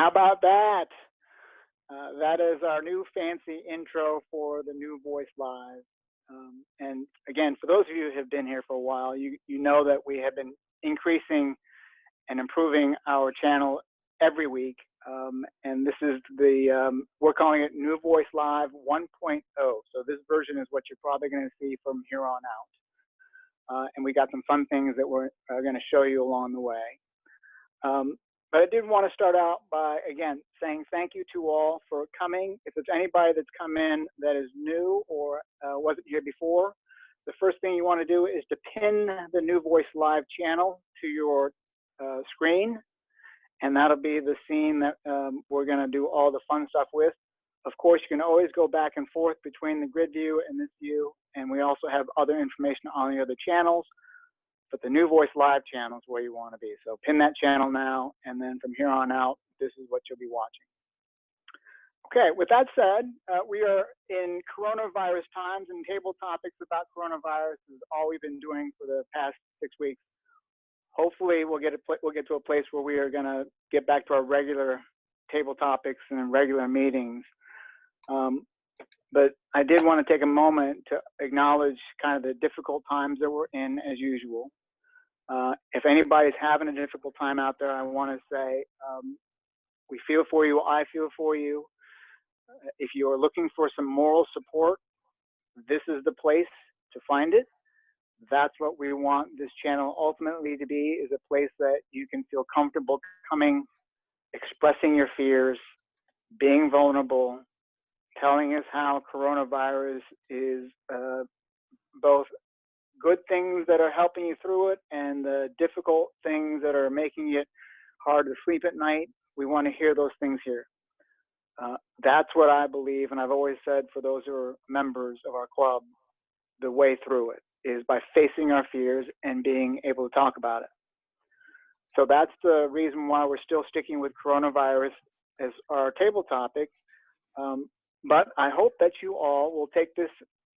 How about that? That is our new fancy intro for the New Voice Live. And again, for those of you who have been here for a while, you know that we have been increasing and improving our channel every week. And this is we're calling it New Voice Live 1.0. So this version is what you're probably going to see from here on out. And we got some fun things that we're going to show you along the way. But I did want to start out by, again, saying thank you to all for coming. If there's anybody that's come in that is new or wasn't here before, the first thing you want to do is to pin the New Voice Live channel to your screen, and that'll be the scene that we're going to do all the fun stuff with. Of course, you can always go back and forth between the grid view and this view, and we also have other information on the other channels. But the New Voice Live channel is where you want to be. So pin that channel now, and then from here on out, this is what you'll be watching. Okay, with that said, we are in coronavirus times, and table topics about coronavirus is all we've been doing for the past 6 weeks. Hopefully, we'll get to a place where we are going to get back to our regular table topics and regular meetings. But I did want to take a moment to acknowledge kind of the difficult times that we're in as usual. If anybody's having a difficult time out there, I want to say we feel for you. I feel for you. If you are looking for some moral support, this is the place to find it. That's what we want this channel ultimately to be, is a place that you can feel comfortable coming, expressing your fears, being vulnerable, telling us how coronavirus is both good things that are helping you through it and the difficult things that are making it hard to sleep at night. We want to hear those things here. That's what I believe, and I've always said for those who are members of our club, the way through it is by facing our fears and being able to talk about it. So that's the reason why we're still sticking with coronavirus as our table topic. But I hope that you all will take this,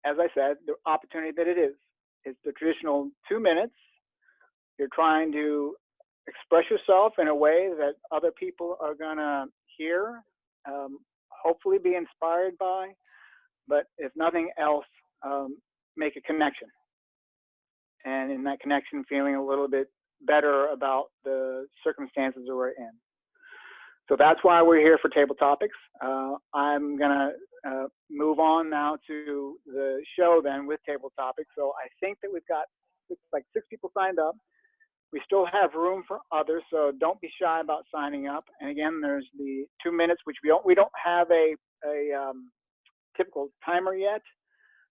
as I said, the opportunity that it is. It's the traditional 2 minutes. You're trying to express yourself in a way that other people are going to hear, hopefully be inspired by, but if nothing else, make a connection. And in that connection, feeling a little bit better about the circumstances that we're in. So that's why we're here for table topics. I'm gonna move on now to the show then with table topics. So I think that we've got like 6 people signed up. We still have room for others, so don't be shy about signing up. And again, there's the 2 minutes, which we don't have a typical timer yet,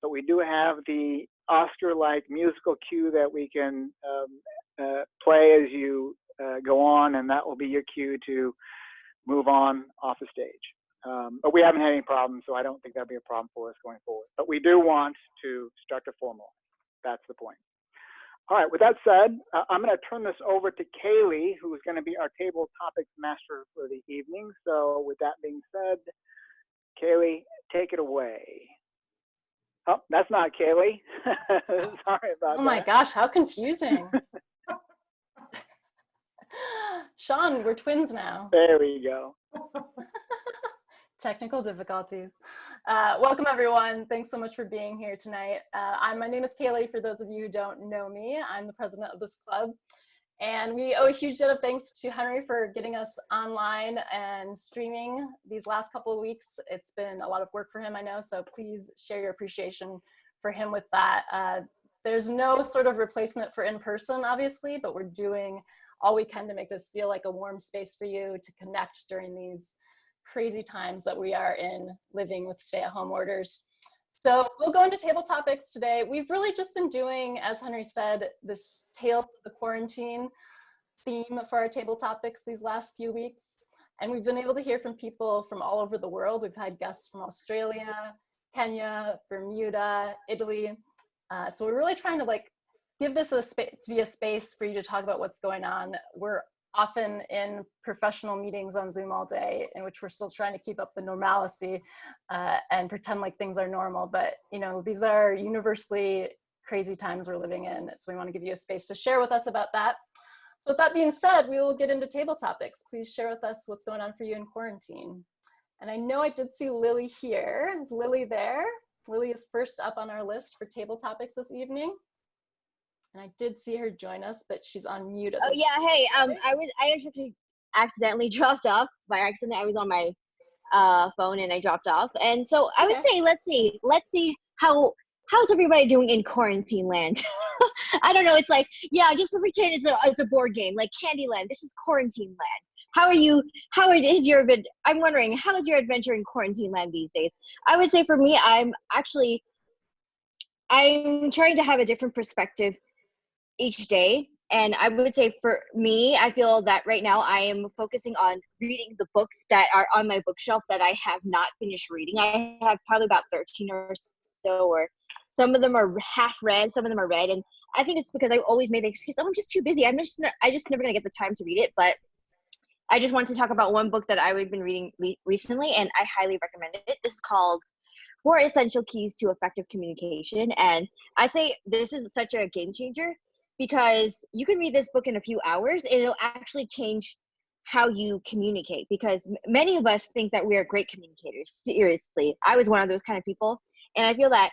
but we do have the Oscar-like musical cue that we can play as you go on, and that will be your cue to move on off the stage. But we haven't had any problems, so I don't think that'll be a problem for us going forward. But we do want to start to formalize. That's the point. All right, with that said, I'm going to turn this over to Cailley, who is going to be our table topics master for the evening. So with that being said, Cailley, take it away. Oh, that's not Cailley. Sorry about that. Oh my gosh, how confusing. Sean, we're twins now. There we go. Technical difficulties. Welcome everyone. Thanks so much for being here tonight. My name is Cailley. For those of you who don't know me, I'm the president of this club. And we owe a huge debt of thanks to Henry for getting us online and streaming these last couple of weeks. It's been a lot of work for him, I know, so please share your appreciation for him with that. There's no sort of replacement for in-person, obviously, but we're doing all we can to make this feel like a warm space for you to connect during these crazy times that we are in, living with stay-at-home orders. So we'll go into table topics today. We've really just been doing, as Henry said, this tale of the quarantine theme for our table topics these last few weeks. And we've been able to hear from people from all over the world. We've had guests from Australia, Kenya, Bermuda, Italy. So we're really trying to give this to be a space for you to talk about what's going on. We're often in professional meetings on Zoom all day, in which we're still trying to keep up the normalcy and pretend like things are normal. But these are universally crazy times we're living in. So we want to give you a space to share with us about that. So with that being said, we will get into table topics. Please share with us what's going on for you in quarantine. And I know I did see Lilly here. Is Lilly there? Lilly is first up on our list for table topics this evening. And I did see her join us, but she's on mute. Oh yeah, hey, I actually accidentally dropped off by accident. I was on my phone and I dropped off. And so I would say, let's see how's everybody doing in quarantine land? I don't know. It's like, yeah, just to pretend it's a board game, like Candyland. This is quarantine land. I'm wondering, how is your adventure in quarantine land these days? I would say for me, I'm trying to have a different perspective each day. And I would say for me, I feel that right now I am focusing on reading the books that are on my bookshelf that I have not finished reading. I have probably about 13 or so, or some of them are half read, some of them are read. And I think it's because I always made the excuse, oh, I'm just too busy. I just never gonna get the time to read it. But I just want to talk about one book that I've been reading recently, and I highly recommend it. This is called 4 Essential Keys to Effective Communication. And I say this is such a game changer because you can read this book in a few hours and it'll actually change how you communicate, because many of us think that we are great communicators. Seriously, I was one of those kind of people. And I feel that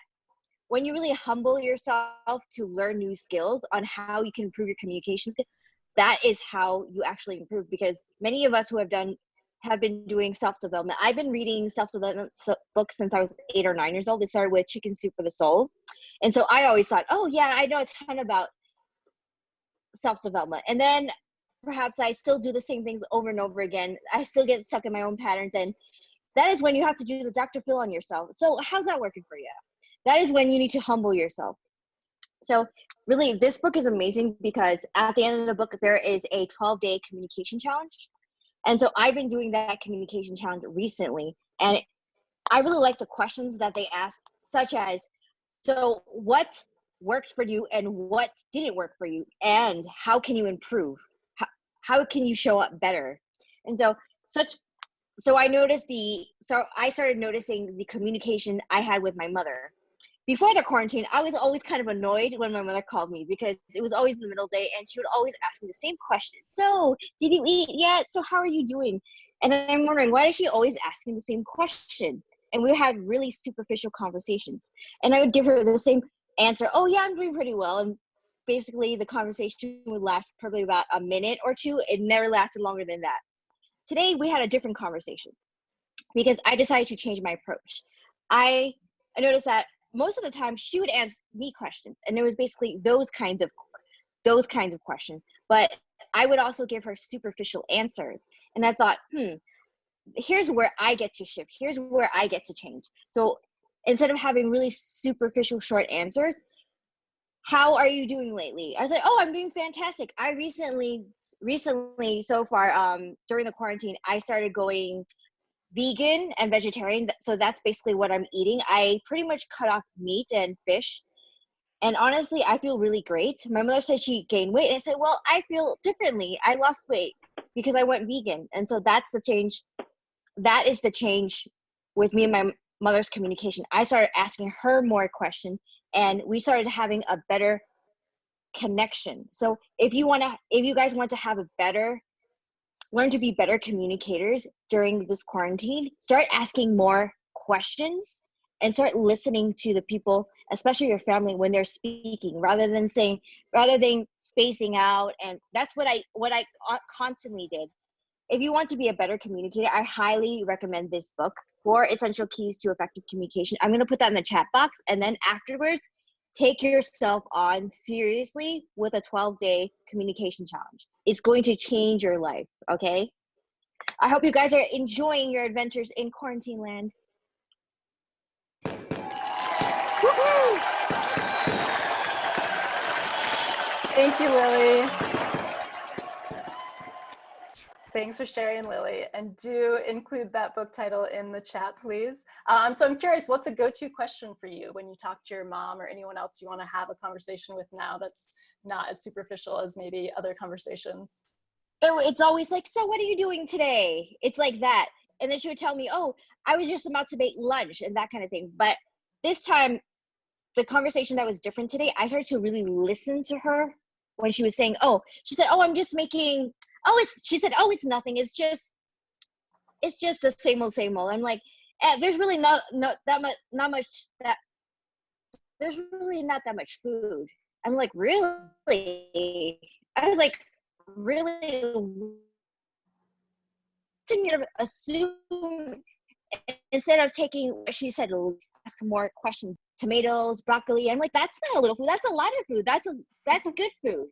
when you really humble yourself to learn new skills on how you can improve your communication skills, that is how you actually improve. Because many of us who have been doing self-development. I've been reading self-development books since I was 8 or 9 years old. They started with Chicken Soup for the Soul. And so I always thought, oh yeah, I know a ton about self-development. And then perhaps I still do the same things over and over again. I still get stuck in my own patterns. And that is when you have to do the Dr. Phil on yourself. So how's that working for you? That is when you need to humble yourself. So really, this book is amazing because at the end of the book, there is a 12-day communication challenge. And so I've been doing that communication challenge recently. And I really like the questions that they ask, such as, so what worked for you and what didn't work for you? And how can you improve? How can you show up better? And so I started noticing the communication I had with my mother. Before the quarantine, I was always kind of annoyed when my mother called me because it was always in the middle of the day and she would always ask me the same question. So, did you eat yet? So, how are you doing? And I'm wondering, why is she always asking the same question? And we had really superficial conversations. And I would give her the same answer, oh yeah, I'm doing pretty well. And basically the conversation would last probably about a minute or two. It never lasted longer than that. Today, we had a different conversation because I decided to change my approach. I noticed that most of the time she would ask me questions, and it was basically those kinds of questions, but I would also give her superficial answers. And I thought, here's where I get to shift. Here's where I get to change. So instead of having really superficial short answers, how are you doing lately? I was like, oh, I'm doing fantastic. I recently so far, during the quarantine, I started going vegan and vegetarian. So that's basically what I'm eating. I pretty much cut off meat and fish. And honestly, I feel really great. My mother said she gained weight. And I said, well, I feel differently. I lost weight because I went vegan. And so that's the change. That is the change with me and my mother's communication. I started asking her more questions and we started having a better connection. So if you guys want to learn to be better communicators during this quarantine, start asking more questions and start listening to the people, especially your family, when they're speaking, rather than spacing out. And that's what I constantly did. If you want to be a better communicator, I highly recommend this book, 4 Essential Keys to Effective Communication. I'm going to put that in the chat box. And then afterwards, take yourself on seriously with a 12-day communication challenge. It's going to change your life, okay? I hope you guys are enjoying your adventures in quarantine land. Woo-hoo! Thank you, Lilly. Thanks for sharing, Lilly. And do include that book title in the chat, please. So I'm curious, what's a go-to question for you when you talk to your mom or anyone else you want to have a conversation with now that's not as superficial as maybe other conversations? It's always like, so what are you doing today? It's like that. And then she would tell me, oh, I was just about to make lunch and that kind of thing. But this time, the conversation that was different today, I started to really listen to her when she was saying, oh, she said, oh, I'm just making, oh, she said, oh, it's nothing. It's just the same old. I'm like, there's really not much that, there's really not that much food. I'm like, really? I was like, really? To me to assume, instead of taking, she said, ask more questions, tomatoes, broccoli. I'm like, that's not a little food, that's a lot of food. That's good food.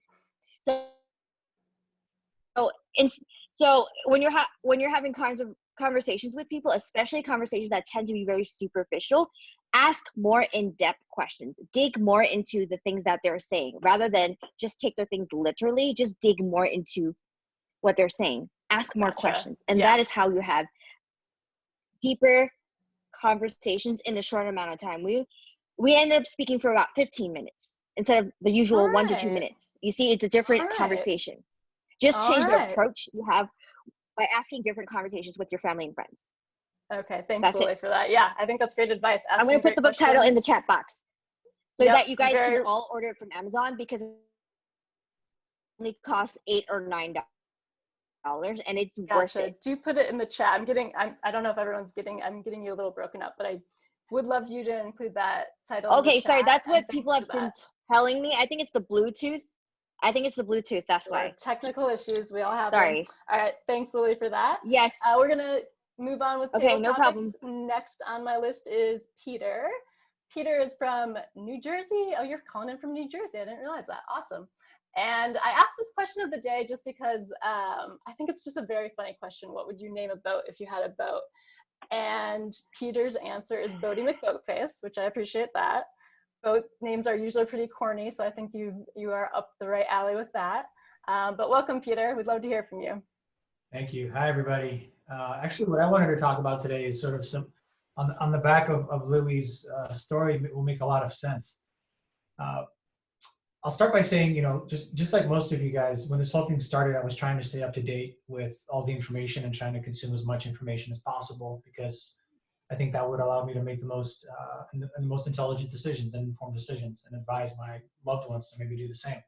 So when you're having kinds of conversations with people, especially conversations that tend to be very superficial, ask more in-depth questions. Dig more into the things that they're saying, rather than just take their things literally. Just dig more into what they're saying. Ask more questions, and that is how you have deeper conversations in a short amount of time. We ended up speaking for about 15 minutes instead of the usual 1 to 2 minutes. You see, it's a different conversation. Just change the approach you have by asking different conversations with your family and friends. Okay, thanks, Lilly, for that. Yeah, I think that's great advice. I'm going to put the book title in the chat box so that you guys can all order it from Amazon, because it only costs $8 or $9, and it's worth it. Do put it in the chat. I don't know if everyone's getting, I'm getting you a little broken up, but I would love you to include that title. Okay, sorry, that's what people have been telling me. I think it's the Bluetooth. That's why. Technical issues, we all have Sorry. them. All right, thanks, Lilly, for that. Yes. We're gonna move on with table no topics. problem. Next on my list is Peter. Peter is from New Jersey. Oh, you're calling in from New Jersey. I didn't realize that. Awesome. And I asked this question of the day just because I think it's just a very funny question. What would you name a boat if you had a boat? And Peter's answer is Boaty McBoatface, which I appreciate that. Boat names are usually pretty corny, so I think you are up the right alley with that. But welcome, Peter. We'd love to hear from you. Thank you. Hi, everybody. Actually, what I wanted to talk about today is sort of some, on the back of Lily's story, it will make a lot of sense. I'll start by saying, you know, just like most of you guys, when this whole thing started, I was trying to stay up to date with all the information and trying to consume as much information as possible, because I think that would allow me to make the most and the most intelligent decisions and informed decisions, and advise my loved ones to maybe do the same.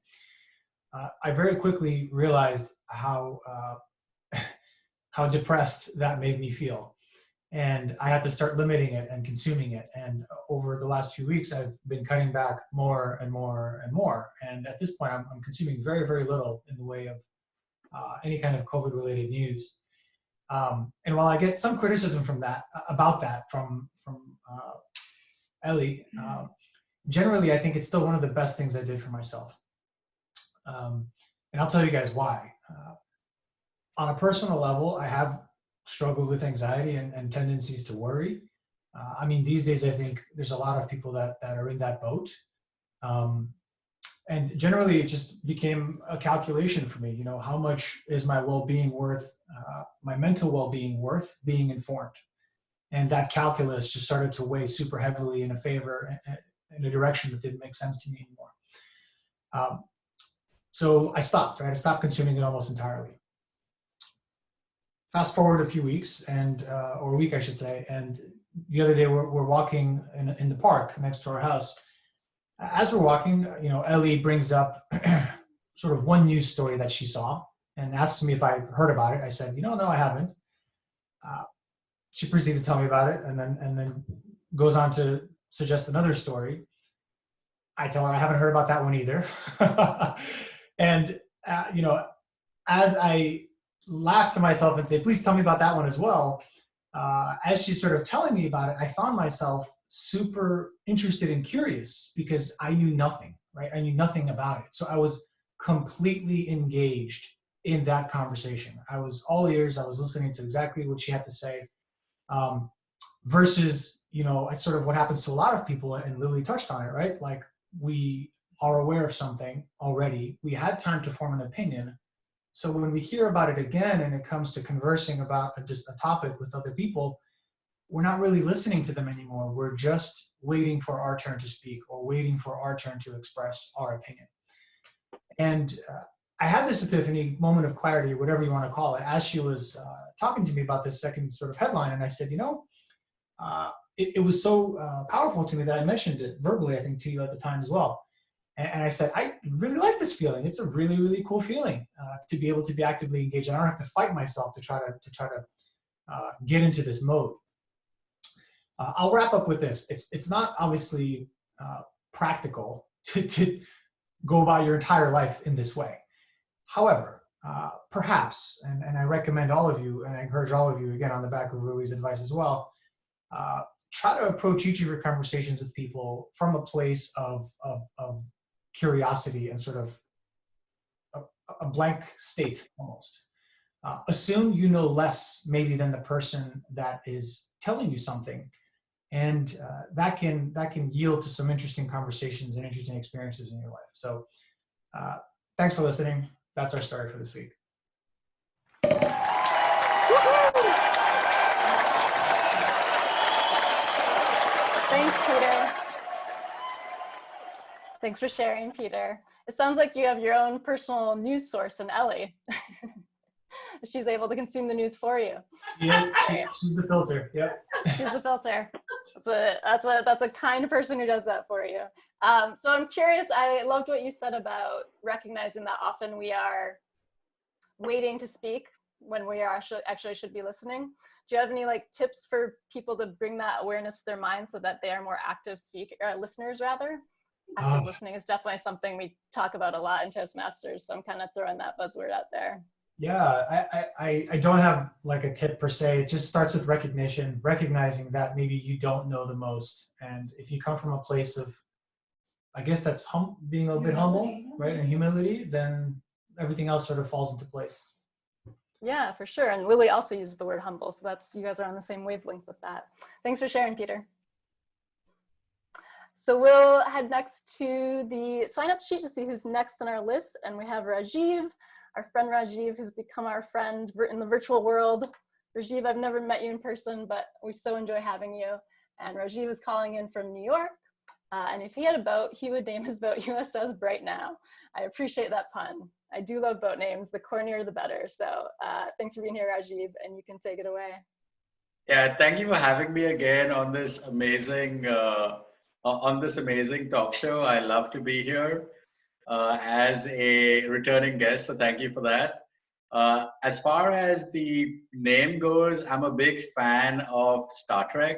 I very quickly realized how depressed that made me feel, and I had to start limiting it and consuming it. And over the last few weeks, I've been cutting back more and more and more. And at this point, I'm consuming very, very little in the way of any kind of COVID-related news. And while I get some criticism from Ellie, generally I think it's still one of the best things I did for myself. And I'll tell you guys why. On a personal level, I have struggled with anxiety and tendencies to worry. I mean, these days I think there's a lot of people that are in that boat. And generally it just became a calculation for me, you know, how much is my well-being worth, my mental well-being worth being informed? And that calculus just started to weigh super heavily in a direction that didn't make sense to me anymore. So I stopped, right? I stopped consuming it almost entirely. Fast forward a few weeks, or a week, I should say, and the other day we're walking in the park next to our house. As we're walking, you know, Ellie brings up sort of one news story that she saw and asks me if I heard about it. I said, you know, no, I haven't. She proceeds to tell me about it, and then goes on to suggest another story. I tell her I haven't heard about that one either. And you know, as I laugh to myself and say, please tell me about that one as well, as she's sort of telling me about it, I found myself super interested and curious, because I knew nothing, right? I knew nothing about it. So I was completely engaged in that conversation. I was all ears. I was listening to exactly what she had to say, versus, you know, it's sort of what happens to a lot of people, and Lilly touched on it, right? Like, we are aware of something already. We had time to form an opinion. So when we hear about it again, and it comes to conversing about just a topic with other people, we're not really listening to them anymore. We're just waiting for our turn to speak, or waiting for our turn to express our opinion. And I had this epiphany, moment of clarity, whatever you want to call it, as she was talking to me about this second sort of headline. And I said, you know, it was so powerful to me that I mentioned it verbally, I think, to you at the time as well. And I said, I really like this feeling. It's a really, really cool feeling to be able to be actively engaged. I don't have to fight myself to try to get into this mode. I'll wrap up with this. It's not obviously practical to go about your entire life in this way. However, perhaps, and I recommend all of you, and I encourage all of you, again, on the back of Lilly's advice as well, try to approach each of your conversations with people from a place of curiosity and sort of a blank state almost. Assume you know less maybe than the person that is telling you something, and that can yield to some interesting conversations and interesting experiences in your life. So thanks for listening. That's our story for this week. Thanks, Peter. Thanks for sharing, Peter. It sounds like you have your own personal news source in Ellie. She's able to consume the news for you. Yeah, she's the filter. Yep. She's the filter. That's a kind person who does that for you. So I'm curious, I loved what you said about recognizing that often we are waiting to speak when we are actually should be listening. Do you have any tips for people to bring that awareness to their mind so that they are more active listeners rather? Active listening is definitely something we talk about a lot in Toastmasters, so I'm kind of throwing that buzzword out there. Yeah, I don't have a tip per se. It just starts with recognizing that maybe you don't know the most. And if you come from a place of, I guess that's being a little bit humble, right? And humility, then everything else sort of falls into place. Yeah, for sure. And Lilly also uses the word humble. So you guys are on the same wavelength with that. Thanks for sharing, Peter. So we'll head next to the sign-up sheet to see who's next on our list. And we have Rajiv, our friend Rajiv, who's become our friend in the virtual world. Rajiv, I've never met you in person, but we so enjoy having you. And Rajiv is calling in from New York. And if he had a boat, he would name his boat USS Bright Now. I appreciate that pun. I do love boat names. The cornier, the better. So thanks for being here, Rajiv, and you can take it away. Yeah, thank you for having me again on this amazing talk show. I love to be here as a returning guest, so thank you for that. As far as the name goes, I'm a big fan of Star Trek,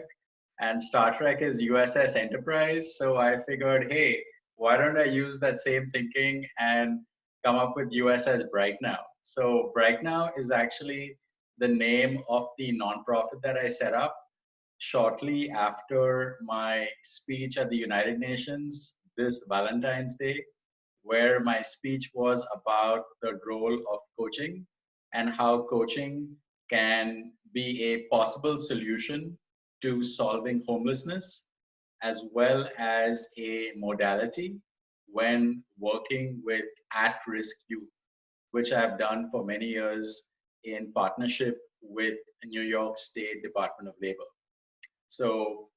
and Star Trek is USS Enterprise. So I figured, hey, why don't I use that same thinking and come up with USS Bright Now? So Bright Now is actually the name of the nonprofit that I set up shortly after my speech at the United Nations this Valentine's Day, where my speech was about the role of coaching and how coaching can be a possible solution to solving homelessness, as well as a modality when working with at-risk youth, which I've done for many years in partnership with the New York State Department of Labor. So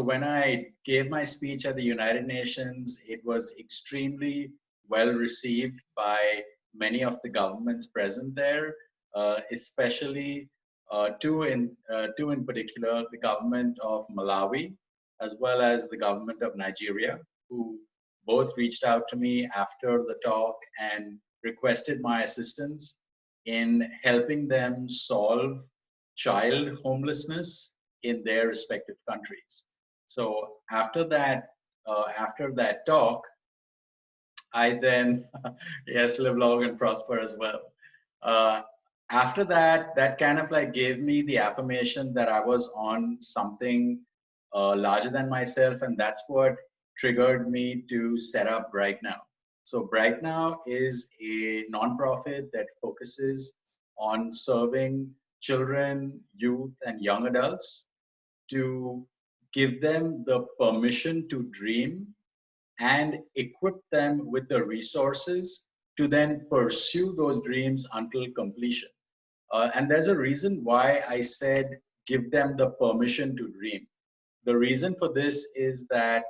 when I gave my speech at the United Nations, it was extremely well received by many of the governments present there, especially two in particular, the government of Malawi, as well as the government of Nigeria, who both reached out to me after the talk and requested my assistance in helping them solve child homelessness in their respective countries. So after that talk, I then, yes, live long and prosper as well. After that kind of gave me the affirmation that I was on something larger than myself, and that's what triggered me to set up Bright Now. So Bright Now is a nonprofit that focuses on serving children, youth, and young adults to give them the permission to dream and equip them with the resources to then pursue those dreams until completion. And there's a reason why I said give them the permission to dream. The reason for this is that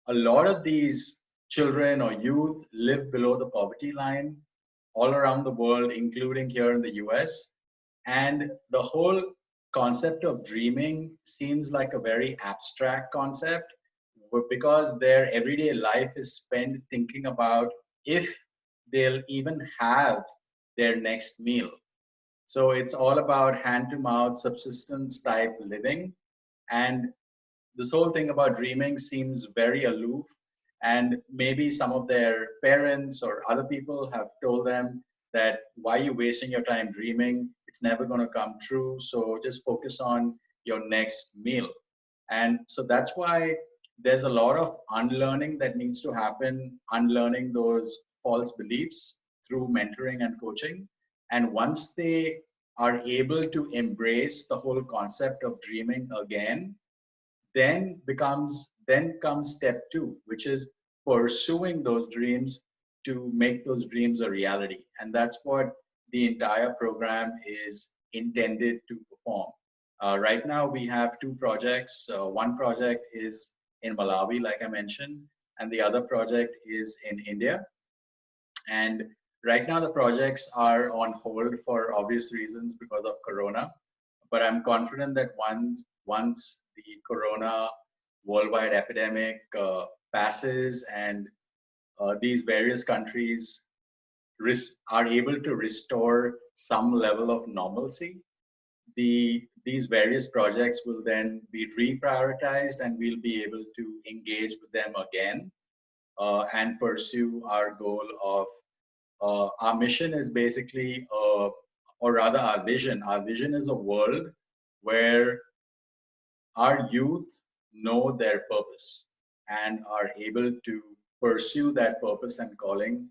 a lot of these children or youth live below the poverty line all around the world, including here in the US. And the whole concept of dreaming seems like a very abstract concept, because their everyday life is spent thinking about if they'll even have their next meal. So it's all about hand to mouth subsistence type living. And this whole thing about dreaming seems very aloof. And maybe some of their parents or other people have told them that why are you wasting your time dreaming? It's never going to come true. So just focus on your next meal. And so that's why there's a lot of unlearning that needs to happen, unlearning those false beliefs through mentoring and coaching. And once they are able to embrace the whole concept of dreaming again, then comes step two, which is pursuing those dreams to make those dreams a reality. And that's what the entire program is intended to perform. Right now, we have two projects. One project is in Malawi, like I mentioned, and the other project is in India. And right now, the projects are on hold for obvious reasons because of Corona. But I'm confident that once the Corona worldwide epidemic passes and these various countries are able to restore some level of normalcy, these various projects will then be reprioritized and we'll be able to engage with them again and pursue our goal of our mission is basically, or rather our vision. Our vision is a world where our youth know their purpose and are able to pursue that purpose and calling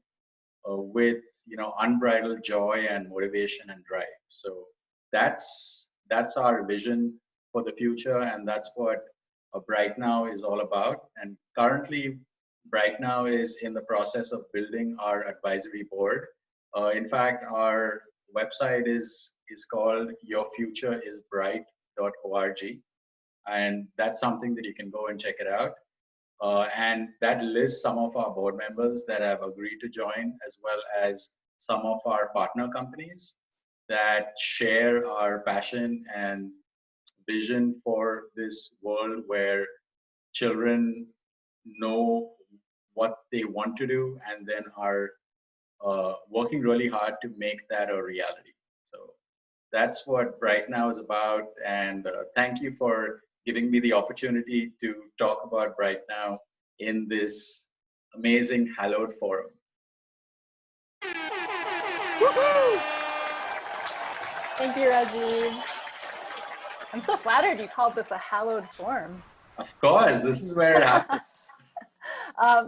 with unbridled joy and motivation and drive. So that's our vision for the future, and that's what Bright Now is all about. And currently, Bright Now is in the process of building our advisory board. In fact, our website is called yourfutureisbright.org, and that's something that you can go and check it out. And that lists some of our board members that have agreed to join, as well as some of our partner companies that share our passion and vision for this world where children know what they want to do and then are working really hard to make that a reality. So that's what Bright Now is about. And thank you for giving me the opportunity to talk about Bright Now in this amazing hallowed forum. Woohoo! Thank you, Rajiv. I'm so flattered you called this a hallowed forum. Of course, this is where it happens.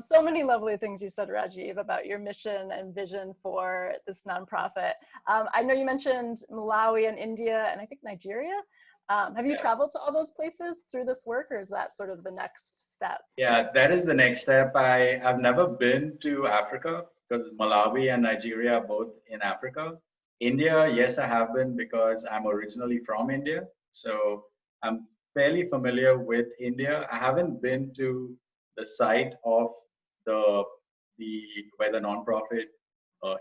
So many lovely things you said, Rajiv, about your mission and vision for this nonprofit. I know you mentioned Malawi and India and I think Nigeria. Have you traveled to all those places through this work, or is that sort of the next step? Yeah, that is the next step. I've never been to Africa because Malawi and Nigeria are both in Africa. India, yes, I have been because I'm originally from India. So I'm fairly familiar with India. I haven't been to the site of where the nonprofit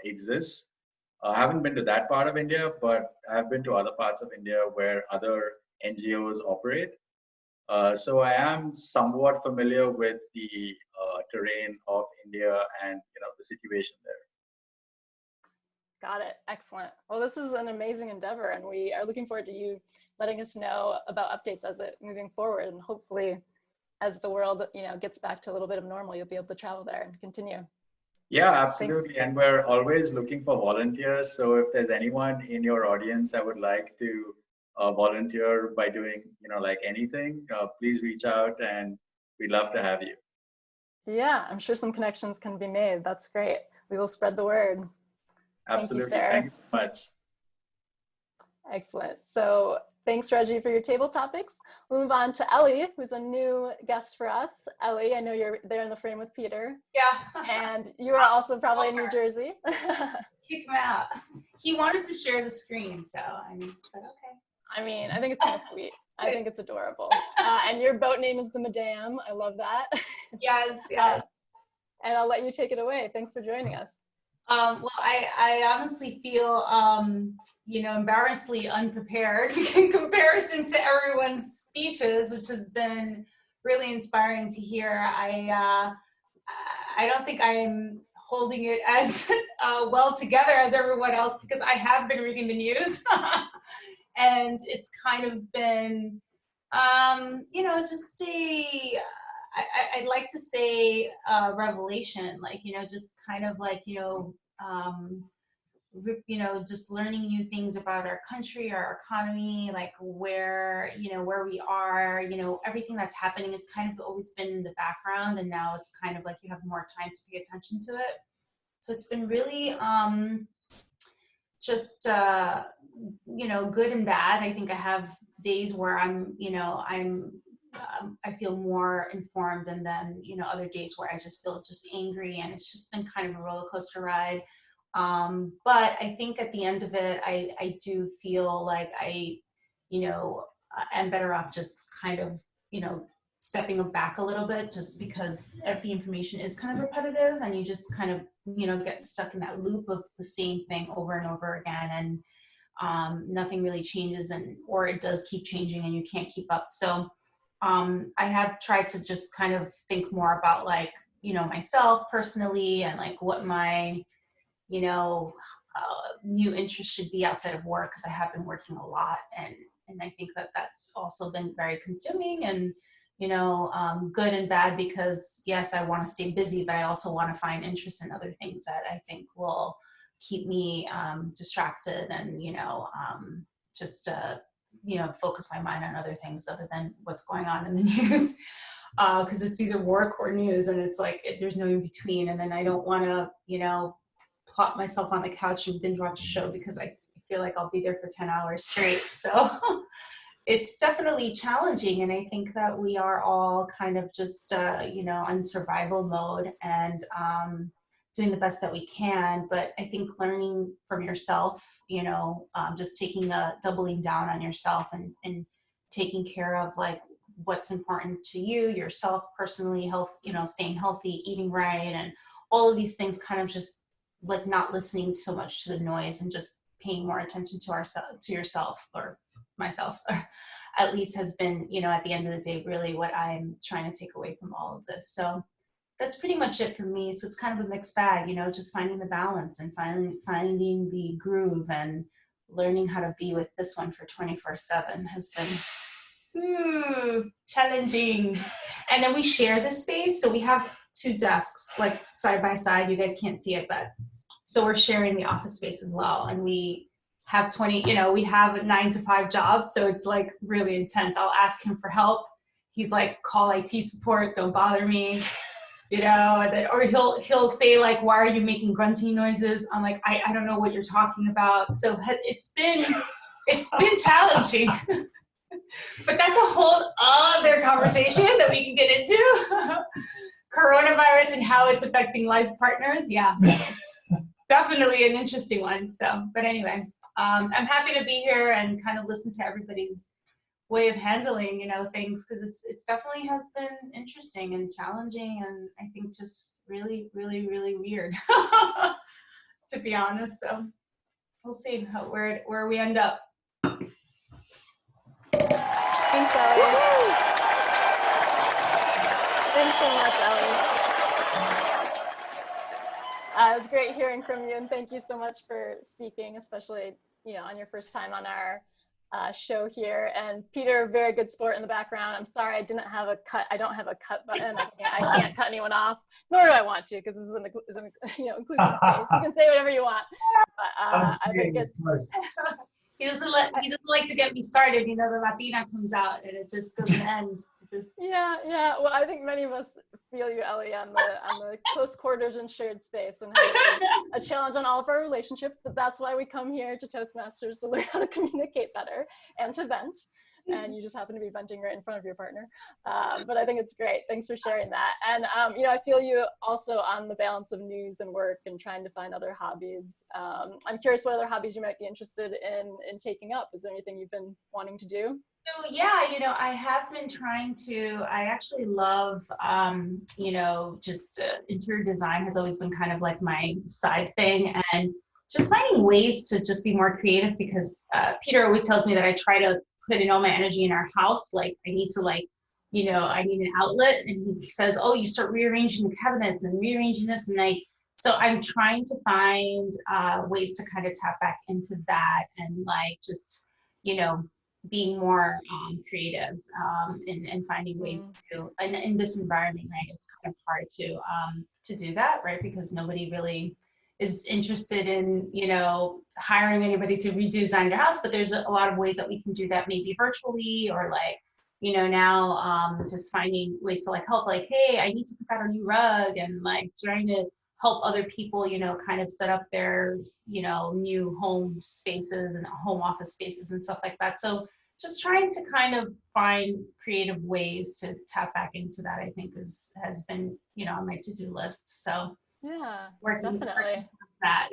exists. I haven't been to that part of India, but I've been to other parts of India where other NGOs operate. So I am somewhat familiar with the terrain of India and the situation there. Got it. Excellent. Well, this is an amazing endeavor, and we are looking forward to you letting us know about updates as it moving forward, and hopefully, as the world gets back to a little bit of normal, you'll be able to travel there and continue. Yeah, absolutely. Thanks. And we're always looking for volunteers. So if there's anyone in your audience that would like to volunteer by doing, like anything, please reach out and we'd love to have you. Yeah, I'm sure some connections can be made. That's great. We will spread the word. Absolutely. Thank you, sir. Thank you so much. Excellent. So thanks, Rajiv, for your table topics. We'll move on to Ellie, who's a new guest for us. Ellie, I know you're there in the frame with Peter. Yeah. And you are also probably in New Jersey. Kick him out. He wanted to share the screen, so I said, okay. I mean, I think it's kind of sweet. I think it's adorable. And your boat name is the Madame. I love that. Yes, yes. And I'll let you take it away. Thanks for joining us. Well, I honestly feel, embarrassingly unprepared in comparison to everyone's speeches, which has been really inspiring to hear. I don't think I'm holding it as well together as everyone else, because I have been reading the news and it's kind of been, you know, just I'd like to say revelation, like, you know, just kind of like, you know, just learning new things about our country, our economy, like where, you know, where we are, you know, everything that's happening has kind of always been in the background, and now it's kind of like you have more time to pay attention to it. So it's been really just, you know, good and bad. I think I have days where I'm, you know, I feel more informed, and then, you know, other days where I just feel just angry, and it's just been kind of a roller coaster ride. But I think at the end of it, I do feel like you know, am better off just kind of, you know, stepping back a little bit, just because the information is kind of repetitive, and you just kind of, you know, get stuck in that loop of the same thing over and over again, and nothing really changes, or it does keep changing and you can't keep up. So I have tried to just kind of think more about, like, you know, myself personally, and like what my, you know, new interest should be outside of work, because I have been working a lot, and I think that that's also been very consuming, and, you know, good and bad, because yes, I want to stay busy, but I also want to find interest in other things that I think will keep me distracted, and, you know, just you know, focus my mind on other things other than what's going on in the news, because it's either work or news, and it's like there's no in between. And then I don't want to, you know, plop myself on the couch and binge watch a show, because I feel like I'll be there for 10 hours straight. So it's definitely challenging, and I think that we are all kind of just you know, on survival mode, and doing the best that we can. But I think learning from yourself, you know, just doubling down on yourself, and taking care of like what's important to you, yourself personally, health, you know, staying healthy, eating right, and all of these things, kind of just like not listening so much to the noise, and just paying more attention to yourself, or myself, or at least has been, you know, at the end of the day, really what I'm trying to take away from all of this. So that's pretty much it for me. So it's kind of a mixed bag, you know, just finding the balance, and finding the groove, and learning how to be with this one for 24/7 has been challenging. And then we share the space. So we have 2 desks like side by side. You guys can't see it, but so we're sharing the office space as well. And we have 20, you know, we have 9-to-5 jobs. So it's like really intense. I'll ask him for help. He's like, call IT support, don't bother me. You know, and then, or he'll say like, why are you making grunting noises? I'm like, I don't know what you're talking about. So it's been challenging. But that's a whole other conversation that we can get into. Coronavirus and how it's affecting life partners. Yeah, it's definitely an interesting one. So, but anyway, I'm happy to be here and kind of listen to everybody's way of handling, you know, things, because it's definitely has been interesting and challenging, and I think just really, really, really weird, to be honest. So we'll see where we end up. Thanks, Ellie. Thanks so much, Ellie. It was great hearing from you, and thank you so much for speaking, especially, you know, on your first time on our show here. And Peter, very good sport in the background. I'm sorry I didn't have a cut. I don't have a cut button. I can't cut anyone off, nor do I want to, because this is an you know, inclusive space. You can say whatever you want. But I think it's. He doesn't like to get me started. You know, the Latina comes out and it just doesn't end. Yeah. Well, I think many of us feel you, Ellie, on the close quarters and shared space, and have a challenge on all of our relationships. But that's why we come here to Toastmasters, to learn how to communicate better and to vent. And you just happen to be venting right in front of your partner. But I think it's great. Thanks for sharing that. And you know, I feel you also on the balance of news and work and trying to find other hobbies. I'm curious what other hobbies you might be interested in taking up. Is there anything you've been wanting to do? So yeah, you know, I have been trying to, I actually love, you know, just interior design has always been kind of like my side thing, and just finding ways to just be more creative, because Peter always tells me that I try to put in all my energy in our house. Like I need to like I need an outlet. And he says, oh, you start rearranging the cabinets and rearranging this. So I'm trying to find ways to kind of tap back into that and like just, being more creative and finding ways to, and in this environment, right, it's kind of hard to do that, right? Because nobody really is interested in, hiring anybody to redesign their house, but there's a lot of ways that we can do that, maybe virtually or like, now just finding ways to like help, like, hey, I need to pick out a new rug, and like trying to help other people, kind of set up their, new home spaces and home office spaces and stuff like that. So just trying to kind of find creative ways to tap back into that, I think has been, on my to-do list. So Yeah, working definitely. towards that.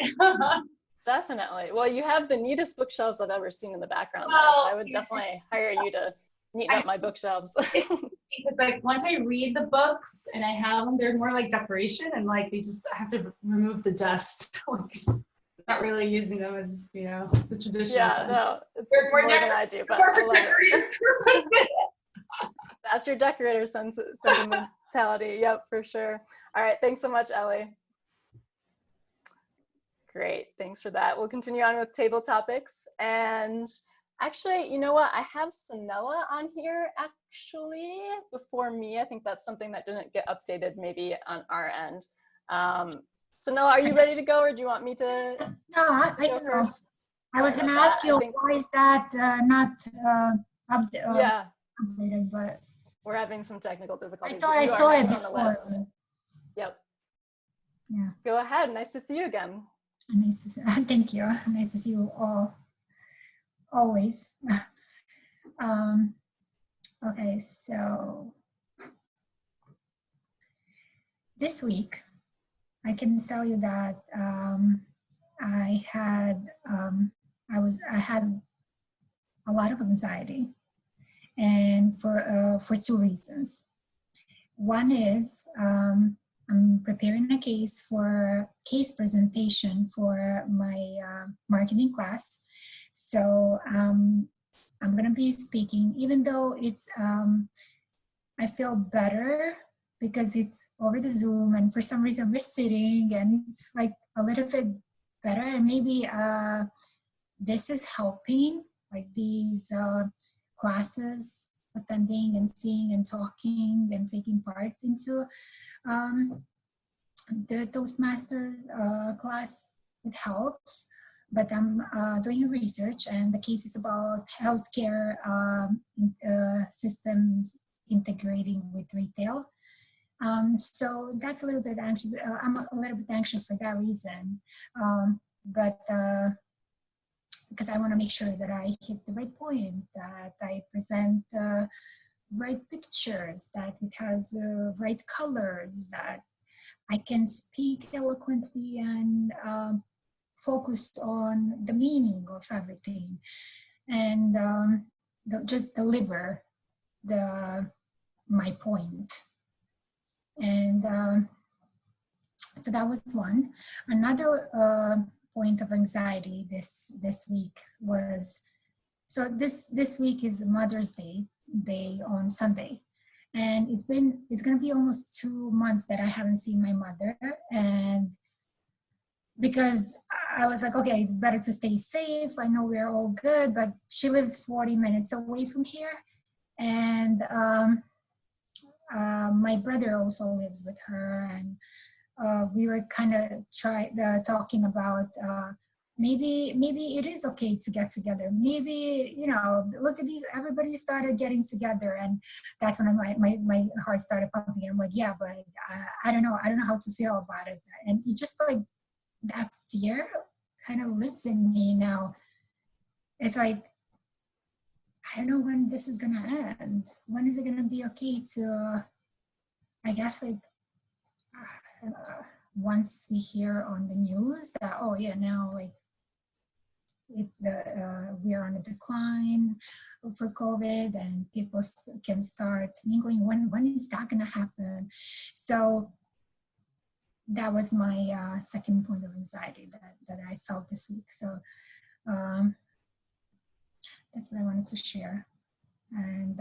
Definitely. Well, you have the neatest bookshelves I've ever seen in the background. Well, so I would definitely hire you to neaten up my bookshelves. Because like once I read the books and I have them, they're more like decoration, and like they just have to remove the dust. Not really using them as the traditional. Yeah, sense. no, it's more than I do, but I love it. That's your decorator sentimentality. Yep, for sure. All right, thanks so much, Ellie. Great, thanks for that. We'll continue on with table topics. And actually, you know what? I have Sanela on here actually before me. I think that's something that didn't get updated maybe on our end. Sanela, are you ready to go, or do you want me to? No, I can go. I was going to ask you, why is that not updated, but we're having some technical difficulties. I thought I saw it before. Yep. Yeah. Go ahead. Nice to see you again. Nice to see, thank you. Nice to see you all. Always. Okay, so this week, I can tell you that I had a lot of anxiety, and for two reasons. One is I'm preparing a case presentation for my marketing class. So I'm gonna be speaking, even though it's I feel better because it's over the Zoom, and for some reason we're sitting, and it's like a little bit better. And maybe this is helping, like these classes, attending and seeing and talking and taking part into the Toastmasters class. It helps, but I'm doing research, and the case is about healthcare systems integrating with retail. So that's a little bit anxious. I'm a little bit anxious for that reason, but because I want to make sure that I hit the right point, that I present right pictures, that it has right colors, that I can speak eloquently and focus on the meaning of everything, and just deliver my point. And so that was one. Another point of anxiety this week was, so this week is Mother's Day on Sunday, and it's going to be almost 2 months that I haven't seen my mother, and because I was like, okay, it's better to stay safe. I know we're all good, but she lives 40 minutes away from here, and my brother also lives with her, and we were kind of talking about maybe it is okay to get together. Maybe, look at these, everybody started getting together, and that's when my heart started pumping. And I'm like, yeah, but I don't know how to feel about it. And it just like that fear kind of lives in me now. It's like, I don't know when this is gonna end. When is it gonna be okay to, I guess, like, once we hear on the news that, oh yeah, now like we are on a decline for COVID, and people can start mingling. When is that gonna happen? So that was my second point of anxiety that I felt this week. So that's what I wanted to share. And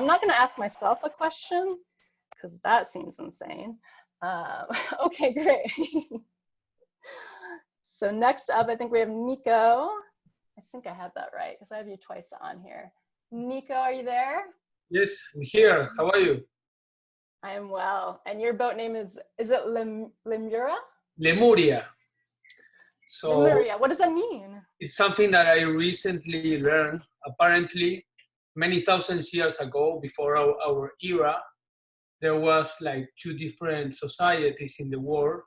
I'm not going to ask myself a question because that seems insane. Okay, great. So next up, I think we have Nico. I think I have that right because I have you twice on here. Nico, are you there? Yes, I'm here. How are you? I am well. And your boat name is it Lemura? Lemuria. So Lemuria, what does that mean? it's something that I recently learned. Apparently, many thousands years ago, before our era, there was like two different societies in the world.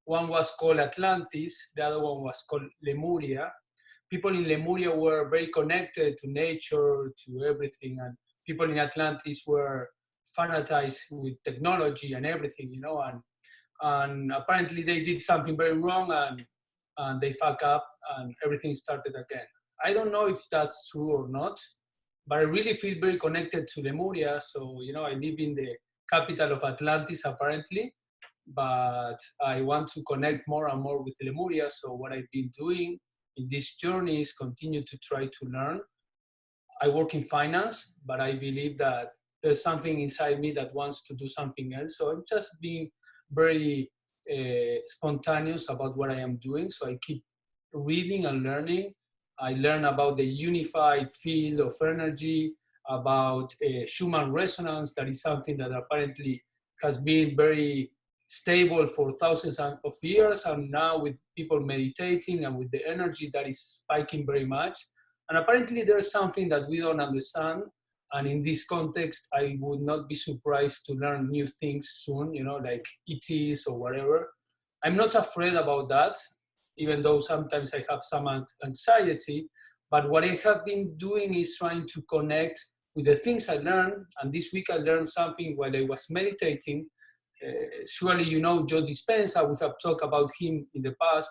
One was called Atlantis, the other one was called Lemuria. People in Lemuria were very connected to nature, to everything, and people in Atlantis were fanatized with technology and everything, you know, and apparently they did something very wrong and they fuck up and everything started again. I don't know if that's true or not, but I really feel very connected to Lemuria. So, you know, I live in the capital of Atlantis apparently, but I want to connect more and more with Lemuria. So what I've been doing in this journey is continue to try to learn. I work in finance, but I believe that there's something inside me that wants to do something else. So I'm just being very spontaneous about what I am doing. So I keep reading and learning. I learn about the unified field of energy, about human resonance. That is something that apparently has been very stable for thousands of years. And now with people meditating and with the energy that is spiking very much. And apparently there's something that we don't understand. And in this context, I would not be surprised to learn new things soon, you know, like ETs or whatever. I'm not afraid about that, even though sometimes I have some anxiety. But what I have been doing is trying to connect with the things I learned. And this week I learned something while I was meditating. Surely you know Joe Dispenza, we have talked about him in the past.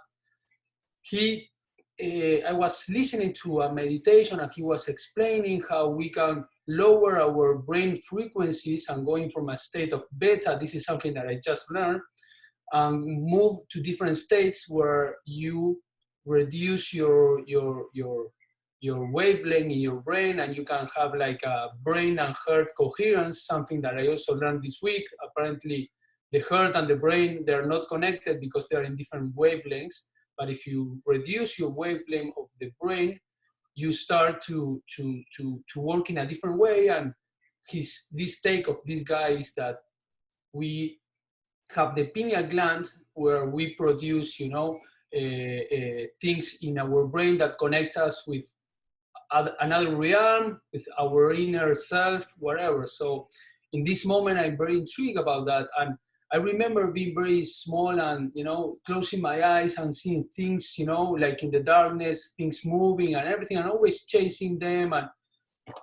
I was listening to a meditation and he was explaining how we can lower our brain frequencies and going from a state of beta, this is something that I just learned, and move to different states where you reduce your wavelength in your brain and you can have like a brain and heart coherence, something that I also learned this week. Apparently the heart and the brain, they're not connected because they're in different wavelengths. But if you reduce your wavelength of the brain, you start to work in a different way. And this take of this guy is that we have the pineal gland where we produce, you know, things in our brain that connect us with another realm, with our inner self, whatever. So in this moment, I'm very intrigued about that. And I remember being very small and, you know, closing my eyes and seeing things, you know, like in the darkness, things moving and everything, and always chasing them.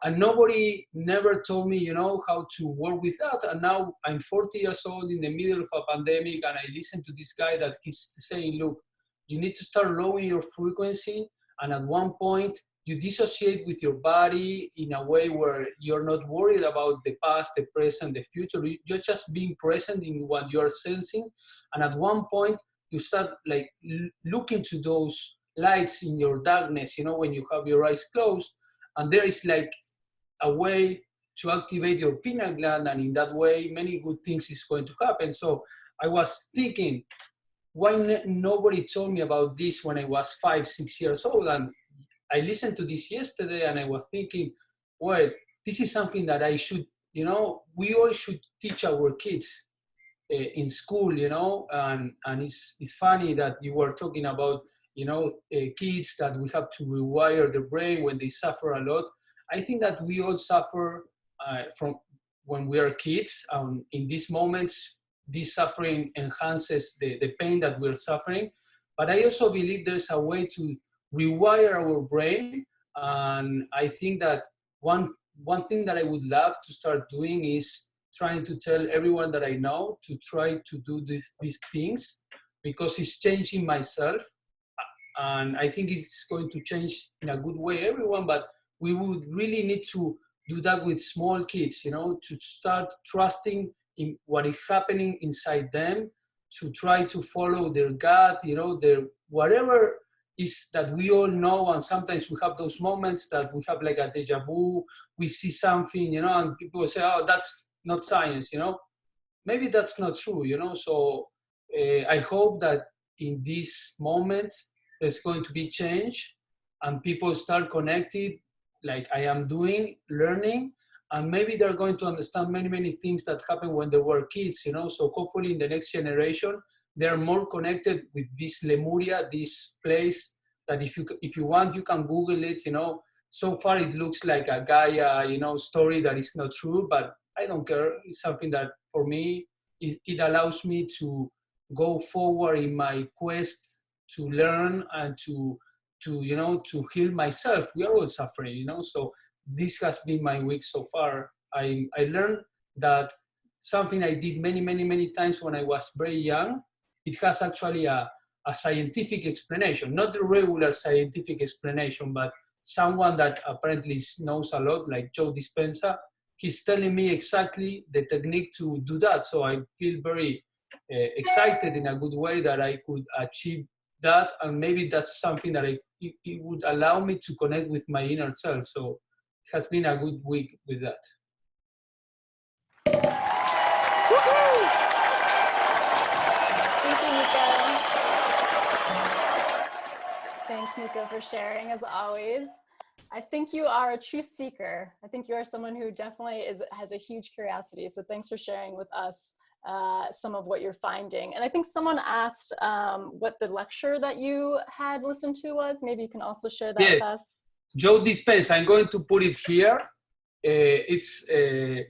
And nobody never told me, you know, how to work with that. And now I'm 40 years old in the middle of a pandemic, and I listen to this guy that he's saying, look, you need to start lowering your frequency. And at one point, you dissociate with your body in a way where you're not worried about the past, the present, the future. You're just being present in what you're sensing. And at one point, you start like looking to those lights in your darkness, you know, when you have your eyes closed. And there is like a way to activate your pineal gland. And in that way, many good things is going to happen. So I was thinking, why nobody told me about this when I was 5, 6 years old? And I listened to this yesterday and I was thinking, well, this is something that I should, you know, we all should teach our kids in school, you know, and it's funny that you were talking about, you know, kids that we have to rewire the brain when they suffer a lot. I think that we all suffer from when we are kids. In these moments, this suffering enhances the pain that we're suffering. But I also believe there's a way to rewire our brain. And I think that one thing that I would love to start doing is trying to tell everyone that I know to try to do these things, because it's changing myself. And I think it's going to change in a good way everyone, but we would really need to do that with small kids, you know, to start trusting in what is happening inside them, to try to follow their gut, you know, their whatever is that we all know, and sometimes we have those moments that we have like a deja vu, we see something, you know, and people say, oh, that's not science, you know. Maybe that's not true, you know. So I hope that in this moment, there's going to be change and people start connected like I am doing, learning, and maybe they're going to understand many, many things that happened when they were kids, you know. So hopefully in the next generation, they're more connected with this Lemuria, this place that if you want, you can Google it, you know. So far it looks like a Gaia, you know, story that is not true, but I don't care. It's something that for me, it allows me to go forward in my quest to learn and to you know, to heal myself. We are all suffering, you know. So this has been my week so far. I learned that something I did many, many, many times when I was very young, it has actually a scientific explanation, not the regular scientific explanation, but someone that apparently knows a lot, like Joe Dispenza, he's telling me exactly the technique to do that. So I feel very excited in a good way that I could achieve that, and maybe that's something that it would allow me to connect with my inner self. So it has been a good week with that. Thank you, Nico. Thanks, Nico, for sharing as always. I think you are a true seeker. I think you are someone who definitely has a huge curiosity. So thanks for sharing with us some of what you're finding. And I think someone asked what the lecture that you had listened to was. Maybe you can also share that with us. Joe Dispenza, I'm going to put it here. It's a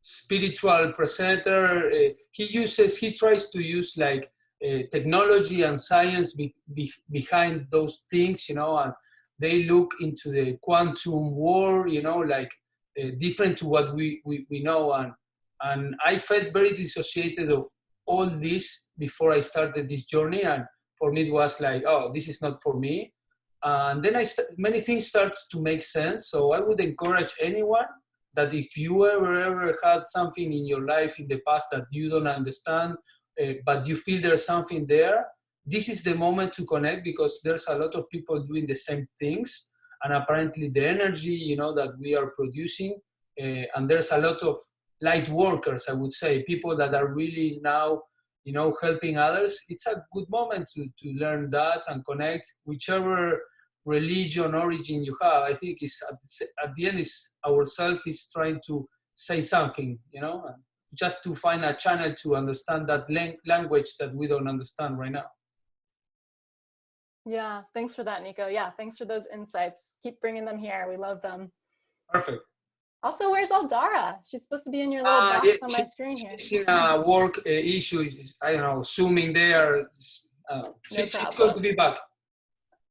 spiritual presenter. He tries to use like technology and science behind those things, you know, and they look into the quantum world, you know, like different to what we know. And I felt very dissociated of all this before I started this journey. And for me, it was like, oh, this is not for me. And then many things starts to make sense. So I would encourage anyone that if you ever had something in your life in the past that you don't understand, but you feel there's something there, this is the moment to connect, because there's a lot of people doing the same things. And apparently the energy, you know, that we are producing, and there's a lot of light workers, I would say, people that are really now, you know, helping others. It's a good moment to learn that and connect. Whichever religion, origin you have, I think is at the end is ourself is trying to say something, you know, just to find a channel to understand that language that we don't understand right now. Yeah, thanks for that, Nico. Yeah, thanks for those insights. Keep bringing them here. We love them. Perfect. Also, where's Aldara? She's supposed to be in your little box on my screen here. She's in a work issue. I don't know, zooming there. She's going to be back.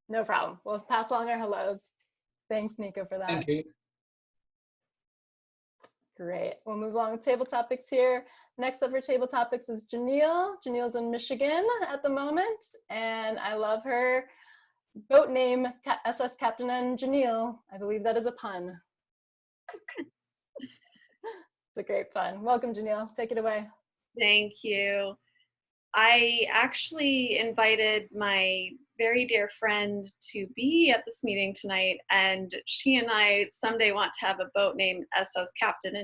No problem. We'll pass along our hellos. Thanks, Nico, for that. Thank you. Great. We'll move along with table topics here. Next up for table topics is Jeneil. Jeneil's in Michigan at the moment, and I love her boat name, SS Captain and Jeneil. I believe that is a pun. It's a great fun. Welcome, Jeneil. Take it away. Thank you. I actually invited my very dear friend to be at this meeting tonight, and she and I someday want to have a boat named SS Captain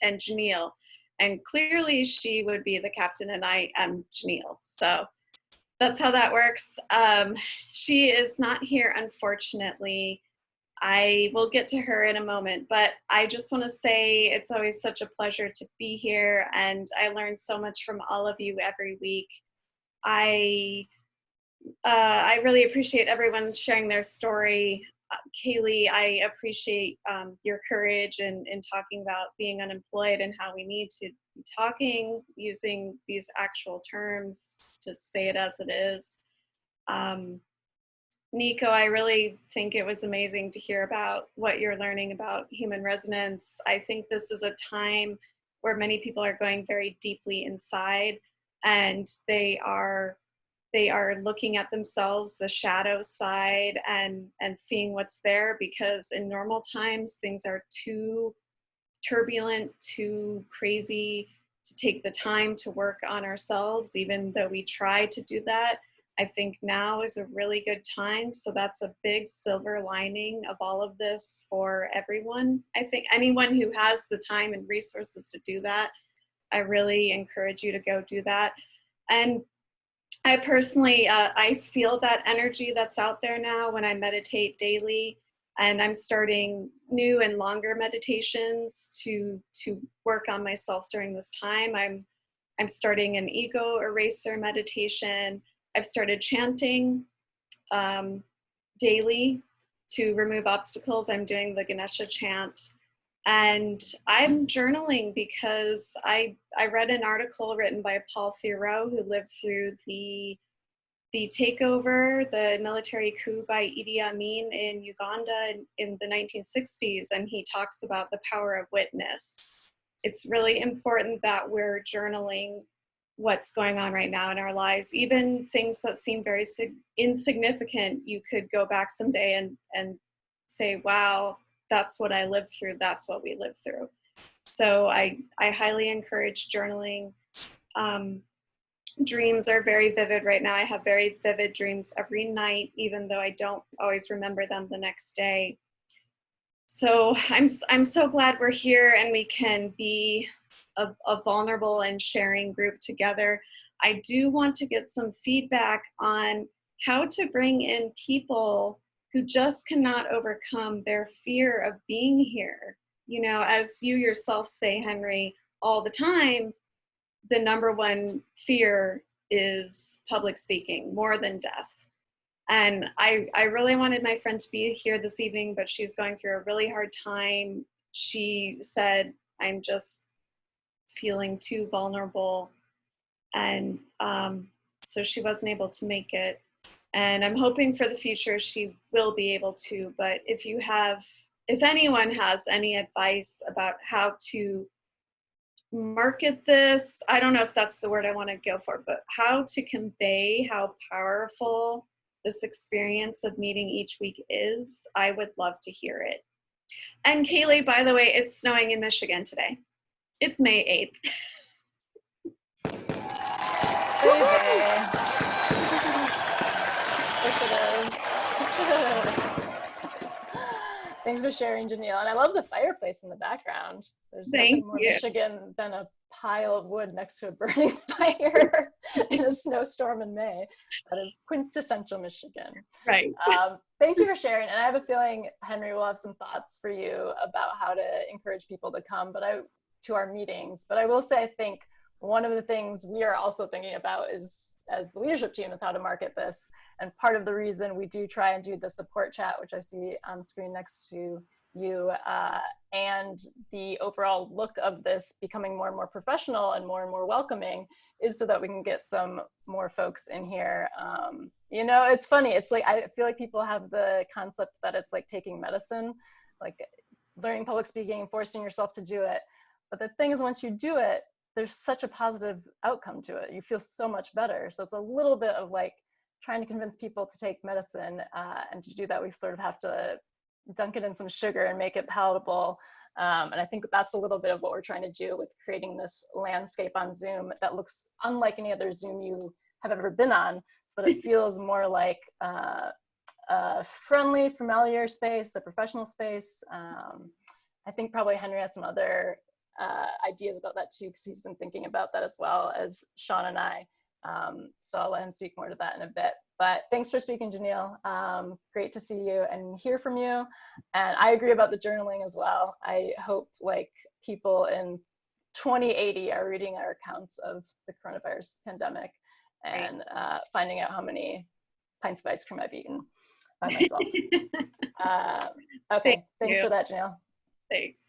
and Jeneil. And clearly she would be the captain and I am Jeneil. So that's how that works. She is not here, unfortunately. I will get to her in a moment, but I just want to say it's always such a pleasure to be here, and I learn so much from all of you every week. I really appreciate everyone sharing their story. Cailley, I appreciate your courage in talking about being unemployed and how we need to be talking using these actual terms to say it as it is. Nico, I really think it was amazing to hear about what you're learning about human resonance. I think this is a time where many people are going very deeply inside, and they are looking at themselves, the shadow side, and seeing what's there, because in normal times, things are too turbulent, too crazy to take the time to work on ourselves, even though we try to do that. I think now is a really good time. So that's a big silver lining of all of this for everyone. I think anyone who has the time and resources to do that, I really encourage you to go do that. And I personally, I feel that energy that's out there now when I meditate daily, and I'm starting new and longer meditations to work on myself during this time. I'm starting an ego eraser meditation. I've started chanting daily to remove obstacles. I'm doing the Ganesha chant. And I'm journaling because I read an article written by Paul Theroux, who lived through the takeover, the military coup by Idi Amin in Uganda in the 1960s, and he talks about the power of witness. It's really important that we're journaling what's going on right now in our lives. Even things that seem very insignificant, you could go back someday and say, wow, that's what I lived through, that's what we lived through. So I highly encourage journaling. Dreams are very vivid right now. I have very vivid dreams every night, even though I don't always remember them the next day. So I'm so glad we're here and we can be a vulnerable and sharing group together. I do want to get some feedback on how to bring in people who just cannot overcome their fear of being here. You know, as you yourself say, Henry, all the time, the number one fear is public speaking, more than death. And I really wanted my friend to be here this evening, but she's going through a really hard time. She said, I'm just feeling too vulnerable. And so she wasn't able to make it. And I'm hoping for the future she will be able to. But if anyone has any advice about how to market this, I don't know if that's the word I want to go for, but how to convey how powerful this experience of meeting each week is, I would love to hear it. And Cailley, by the way, it's snowing in Michigan today. It's May 8th. Thanks for sharing, Jeneil. And I love the fireplace in the background. There's nothing more Michigan than a pile of wood next to a burning fire in a snowstorm in May. That is quintessential Michigan. Right. Thank you for sharing. And I have a feeling Henry will have some thoughts for you about how to encourage people to come to our meetings. But I will say, I think one of the things we are also thinking about is, as the leadership team, is how to market this. And part of the reason we do try and do the support chat, which I see on screen next to you, and the overall look of this becoming more and more professional and more welcoming, is so that we can get some more folks in here. You know, it's funny. It's like, I feel like people have the concept that it's like taking medicine, like learning public speaking, forcing yourself to do it. But the thing is, once you do it, there's such a positive outcome to it. You feel so much better. So it's a little bit of like trying to convince people to take medicine, and to do that, we sort of have to dunk it in some sugar and make it palatable. And I think that's a little bit of what we're trying to do with creating this landscape on Zoom that looks unlike any other Zoom you have ever been on, so that it feels more like a friendly, familiar space, a professional space. I think probably Henry has some other ideas about that too, because he's been thinking about that as well as Sean and I. So I'll let him speak more to that in a bit. But thanks for speaking, Jeneil. Great to see you and hear from you. And I agree about the journaling as well. I hope like people in 2080 are reading our accounts of the coronavirus pandemic and finding out how many pints of ice cream I've eaten by myself. Okay, thanks for that, Jeneil. Thanks.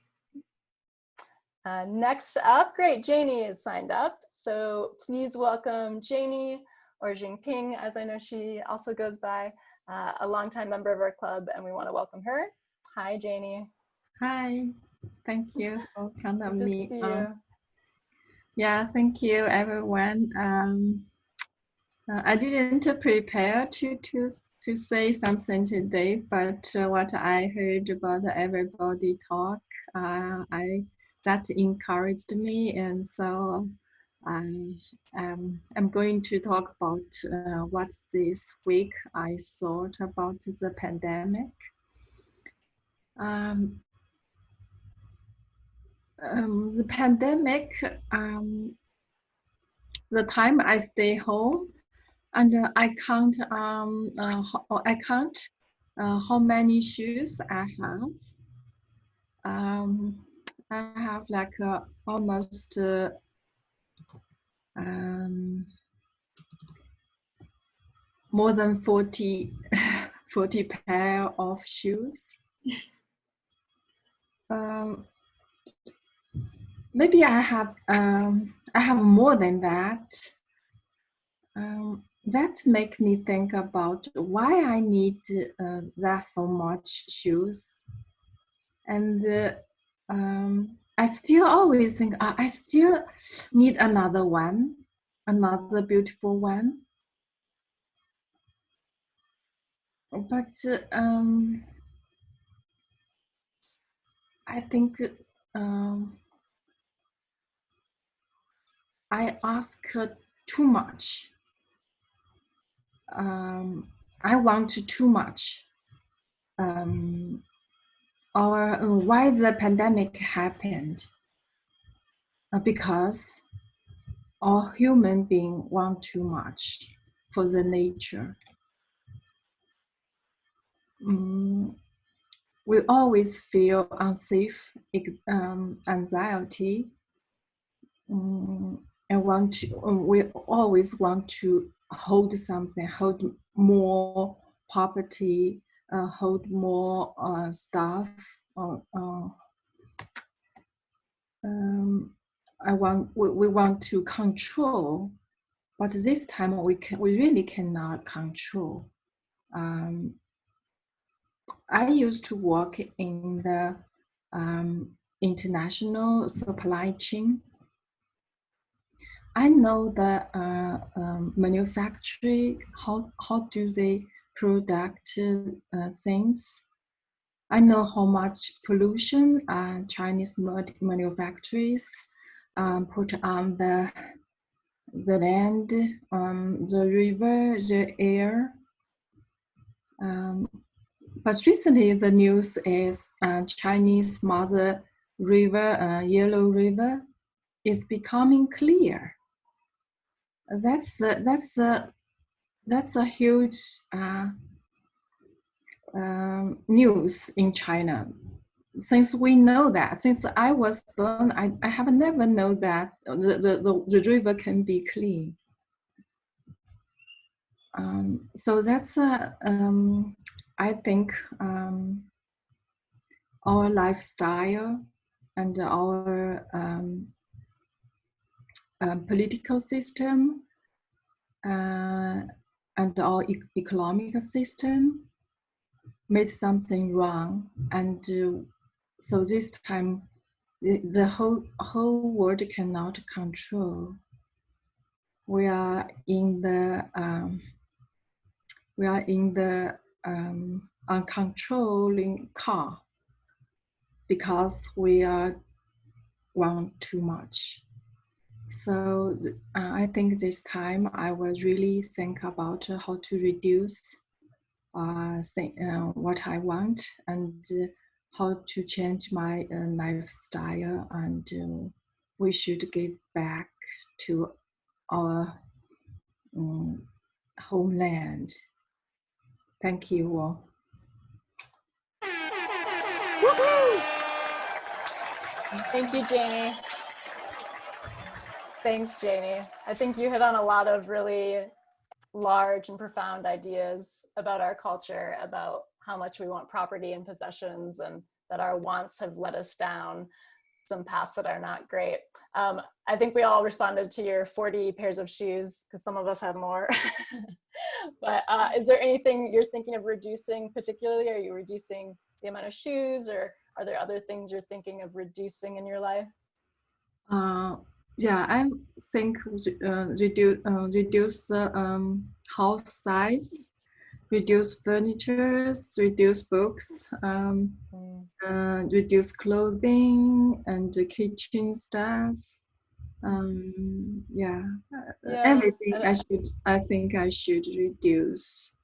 Next up, great, Jannie is signed up. So please welcome Jannie, or Jinping, as I know she also goes by, a longtime member of our club, and we want to welcome her. Hi, Jannie. Hi, thank you for welcoming me. Good to see you. Yeah, thank you, everyone. I didn't prepare to say something today, but what I heard about everybody talk, that encouraged me, and so I'm going to talk about what this week I thought about the pandemic. The pandemic, the time I stay home, and I count how many shoes I have. I have like almost more than 40 pair of shoes. Maybe I have more than that. That make me think about why I need that so much shoes, and I still always think I still need another one, another beautiful one. But I think I ask too much. I want too much. Or why the pandemic happened? Because all human beings want too much for the nature. We always feel unsafe, anxiety, and we always want to hold something, hold more property, hold more stuff. We want to control, but this time we really cannot control. I used to work in the international supply chain. I know the manufacturing, how do they product things. I know how much pollution Chinese manufacturers put on the land, the river, the air. But recently the news is Chinese Mother River, Yellow River, is becoming clear. That's a huge news in China. Since we know that, since I was born, I have never known that the river can be clean. So that's I think our lifestyle and our political system and our economic system made something wrong, and so this time the whole world cannot control. We are in the uncontrolling car because we want too much. So I think this time I will really think about how to reduce what I want and how to change my lifestyle, and we should give back to our homeland. Thank you all. Thank you, Jannie. Thanks, Jannie. I think you hit on a lot of really large and profound ideas about our culture, about how much we want property and possessions, and that our wants have led us down some paths that are not great. I think we all responded to your 40 pairs of shoes, because some of us have more. But is there anything you're thinking of reducing particularly? Are you reducing the amount of shoes, or are there other things you're thinking of reducing in your life? Yeah, I think reduce house size, reduce furniture, reduce books, reduce clothing and kitchen stuff. Yeah, Yeah, everything and I think I should reduce.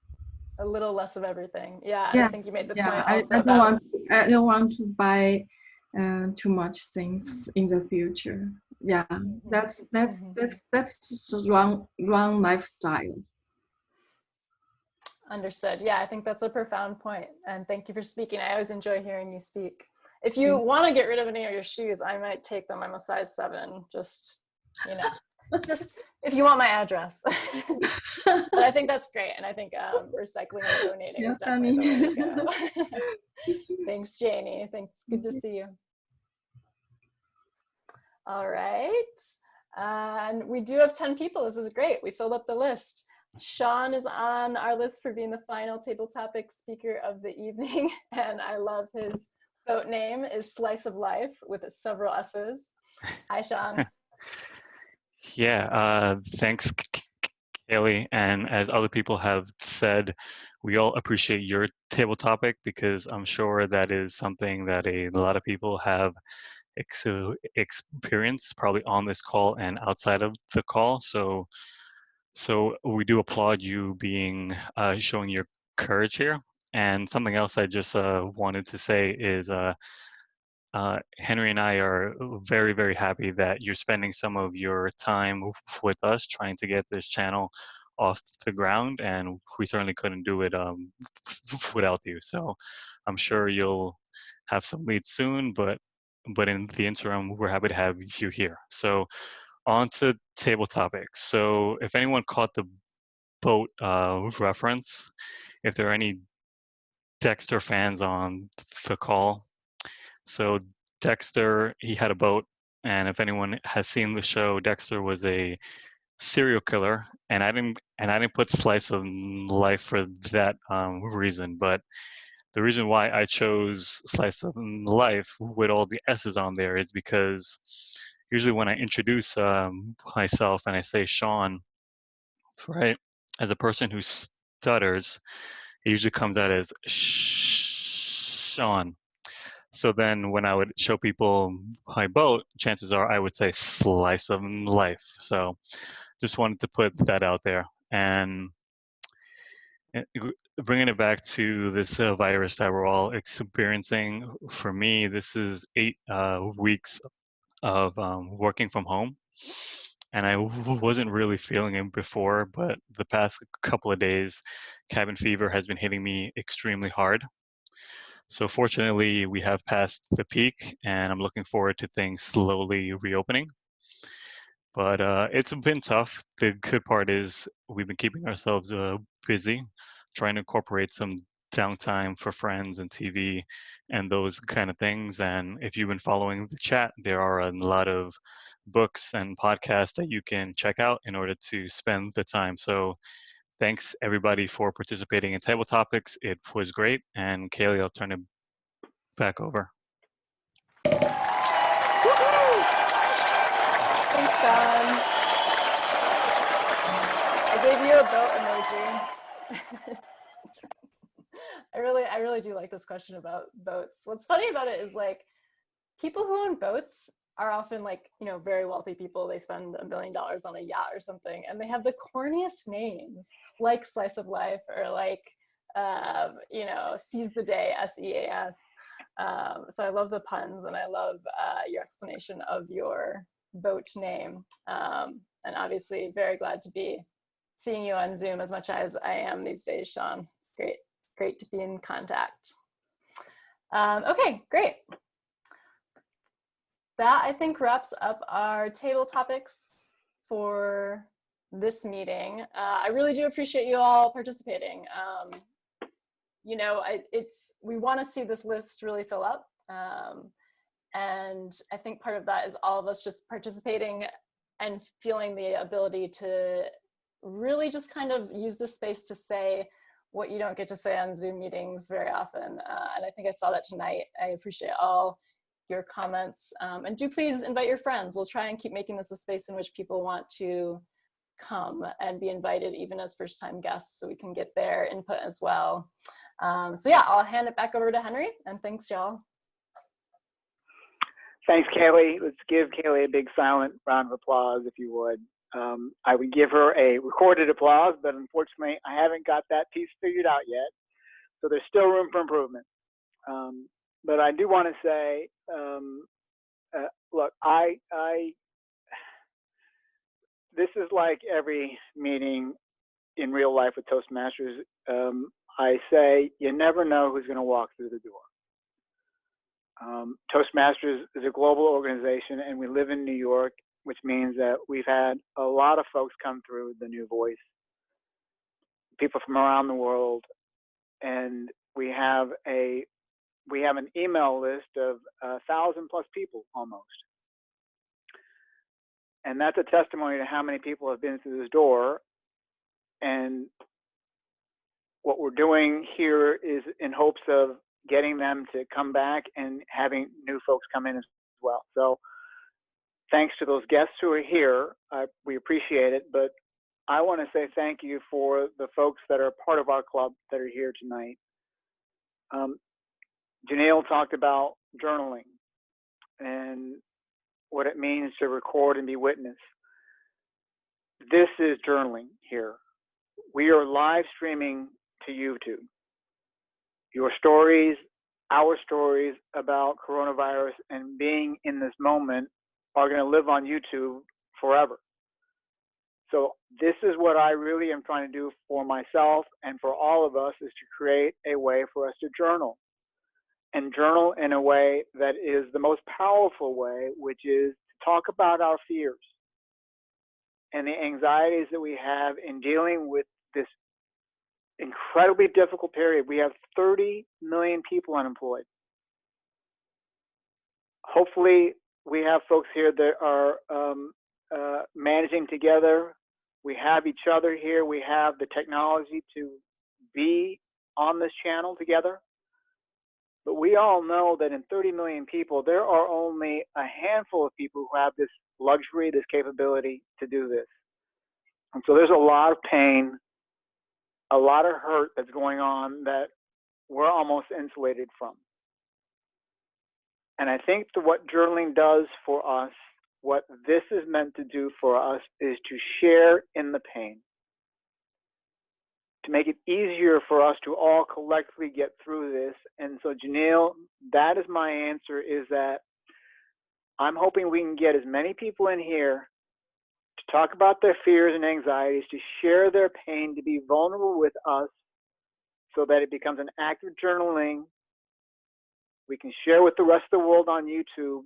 a little less of everything. Yeah, and I Yeah, think you made the yeah. point I also don't about, want I don't want to buy too much things in the future. Yeah, Mhm, that's mhm. just a wrong lifestyle. Understood. Yeah, I think that's a profound point. And thank you for speaking. I always enjoy hearing you speak. If you Thank want to get rid of any of your shoes, I might take them. I'm a size 7. Just, you know, just if you want my address. But I think that's great. And I think recycling and donating Yeah, is definitely the way funny. to go. Thanks, Jannie. Thanks. Good to see you. All right. And we do have 10 people. This is great. We filled up the list. Sean is on our list for being the final table topic speaker of the evening. And I love his boat name is Slice of Life with several S's. Hi, Sean. Yeah, thanks, Cailley. And as other people have said, we all appreciate your table topic because I'm sure that is something that a lot of people have experienced probably on this call and outside of the call. So we do applaud you being showing your courage here. And something else I just wanted to say is Henry and I are very, very happy that you're spending some of your time with us trying to get this channel off the ground, and we certainly couldn't do it without you. So I'm sure you'll have some leads soon, but in the interim, we're happy to have you here. So on to table topics. So if anyone caught the boat reference, if there are any Dexter fans on the call, so Dexter, he had a boat, and if anyone has seen the show, Dexter was a serial killer, and I didn't put slice of life for that reason, but the reason why I chose slice of life with all the S's on there is because usually when I introduce myself and I say Sean, right, as a person who stutters, it usually comes out as Sean. So then when I would show people my boat, chances are I would say slice of life. So just wanted to put that out there. And bringing it back to this virus that we're all experiencing, for me, this is 8 weeks of working from home. And I wasn't really feeling it before, but the past couple of days, cabin fever has been hitting me extremely hard. So fortunately, we have passed the peak, and I'm looking forward to things slowly reopening. But it's been tough. The good part is we've been keeping ourselves busy, trying to incorporate some downtime for friends and TV and those kind of things. And if you've been following the chat, there are a lot of books and podcasts that you can check out in order to spend the time. So thanks everybody for participating in Table Topics. It was great. And Cailley, I'll turn it back over. Thanks, Sean. I gave you a boat emoji. I really do like this question about boats. What's funny about it is like people who own boats are often like, you know, very wealthy people. They spend $1 million on a yacht or something, and they have the corniest names like Slice of Life or like, you know, Seize the Day, SEAS. So I love the puns, and I love your explanation of your boat name. And obviously very glad to be seeing you on Zoom as much as I am these days, Sean. Great to be in contact. Okay, great. That I think wraps up our table topics for this meeting. I really do appreciate you all participating. You know, we want to see this list really fill up. And I think part of that is all of us just participating and feeling the ability to really just kind of use this space to say what you don't get to say on Zoom meetings very often. And I think I saw that tonight. I appreciate all your comments. And do please invite your friends. We'll try and keep making this a space in which people want to come and be invited even as first-time guests so we can get their input as well. So yeah, I'll hand it back over to Henry, and thanks y'all. Thanks, Cailley. Let's give Cailley a big silent round of applause, if you would. I would give her a recorded applause, but unfortunately, I haven't got that piece figured out yet. So there's still room for improvement. But I do want to say, look, this is like every meeting in real life with Toastmasters. I say, you never know who's going to walk through the door. Toastmasters is a global organization, and we live in New York, which means that we've had a lot of folks come through the New Voice, people from around the world, and we have an email list of 1,000+ people almost. And that's a testimony to how many people have been through this door. And what we're doing here is in hopes of getting them to come back and having new folks come in as well. So thanks to those guests who are here. We appreciate it, but I want to say thank you for the folks that are part of our club that are here tonight. Jeneil talked about journaling and what it means to record and be witness. This is journaling here. We are live streaming to YouTube. Your stories, our stories about coronavirus and being in this moment are going to live on YouTube forever. So this is what I really am trying to do for myself and for all of us, is to create a way for us to journal. And journal in a way that is the most powerful way, which is to talk about our fears and the anxieties that we have in dealing with this incredibly difficult period. We have 30 million people unemployed. Hopefully, we have folks here that are managing together. We have each other here. We have the technology to be on this channel together. But we all know that in 30 million people, there are only a handful of people who have this luxury, this capability to do this. And so there's a lot of pain, a lot of hurt that's going on that we're almost insulated from. And I think that what journaling does for us, what this is meant to do for us, is to share in the pain, to make it easier for us to all collectively get through this. And so, Jeneil, that is my answer, is that I'm hoping we can get as many people in here to talk about their fears and anxieties, to share their pain, to be vulnerable with us, so that it becomes an act of journaling. We can share with the rest of the world on YouTube,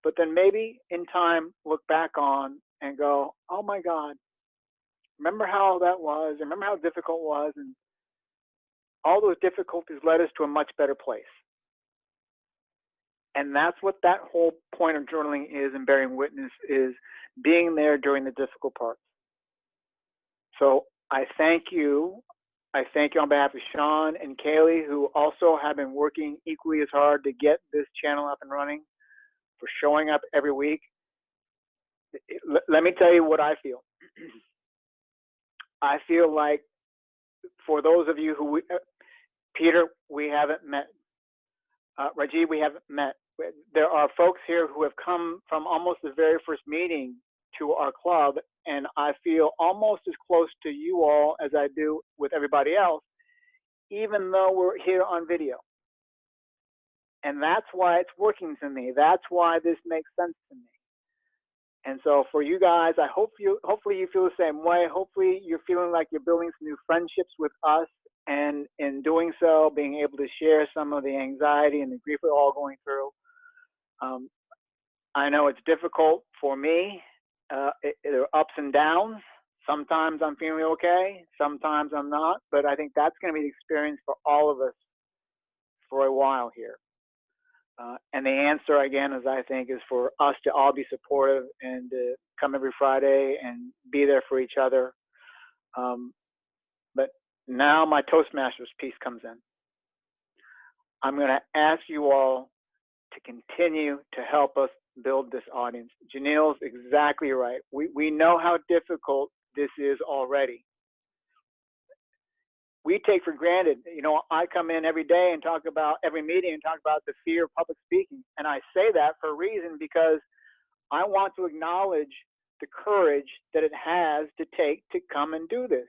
but then maybe in time look back on and go, oh my God, remember how that was? Remember how difficult it was? And all those difficulties led us to a much better place. And that's what that whole point of journaling is, and bearing witness is being there during the difficult parts. So I thank you. I thank you on behalf of Sean and Cailley, who also have been working equally as hard to get this channel up and running, for showing up every week. Let me tell you what I feel. I feel like, for those of you who, Peter, we haven't met. Rajiv, we haven't met. There are folks here who have come from almost the very first meeting to our club, and I feel almost as close to you all as I do with everybody else, even though we're here on video. And that's why it's working to me. That's why this makes sense to me. And so for you guys, I hope hopefully you feel the same way. Hopefully you're feeling like you're building some new friendships with us, and in doing so, being able to share some of the anxiety and the grief we're all going through. I know it's difficult for me. There are ups and downs. Sometimes I'm feeling okay, sometimes I'm not, but I think that's going to be the experience for all of us for a while here. And the answer, again, as I think, is for us to all be supportive and come every Friday and be there for each other. But now my Toastmasters piece comes in. I'm going to ask you all to continue to help us build this audience. Jeneil's exactly right. We know how difficult this is already. we take for granted. You know, I come in every day and talk about every meeting and talk about the fear of public speaking. And I say that for a reason, because I want to acknowledge the courage that it has to take to come and do this.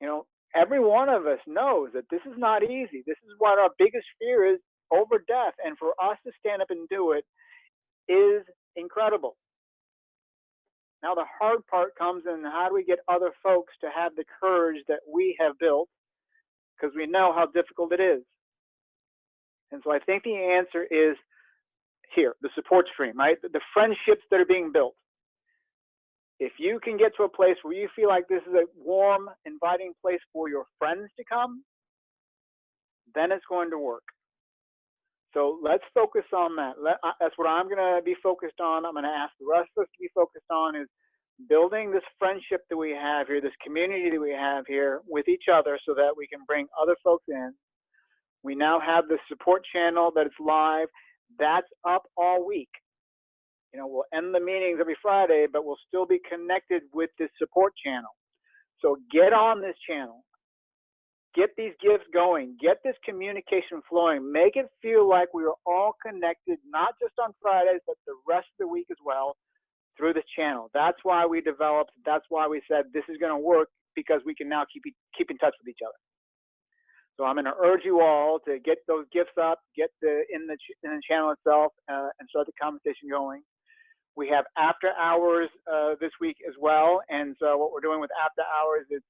You know, every one of us knows that this is not easy. This is what our biggest fear is, over death. And for us to stand up and do it is incredible. Now, the hard part comes in how do we get other folks to have the courage that we have built, because we know how difficult it is. And so I think the answer is here, the support stream, right? The friendships that are being built. If you can get to a place where you feel like this is a warm, inviting place for your friends to come, then it's going to work. So let's focus on that. That's what I'm going to be focused on. I'm going to ask the rest of us to be focused on, is building this friendship that we have here, this community that we have here with each other, so that we can bring other folks in. We now have the support channel that is live. That's up all week. You know, we'll end the meetings every Friday, but we'll still be connected with this support channel. So get on this channel. Get these gifts going. Get this communication flowing. Make it feel like we are all connected, not just on Fridays, but the rest of the week as well, through this channel. That's why we developed, that's why we said this is going to work, because we can now keep in touch with each other. So I'm going to urge you all to get those gifts up, get in the channel itself, and start the conversation going. We have after hours this week as well. And so what we're doing with after hours is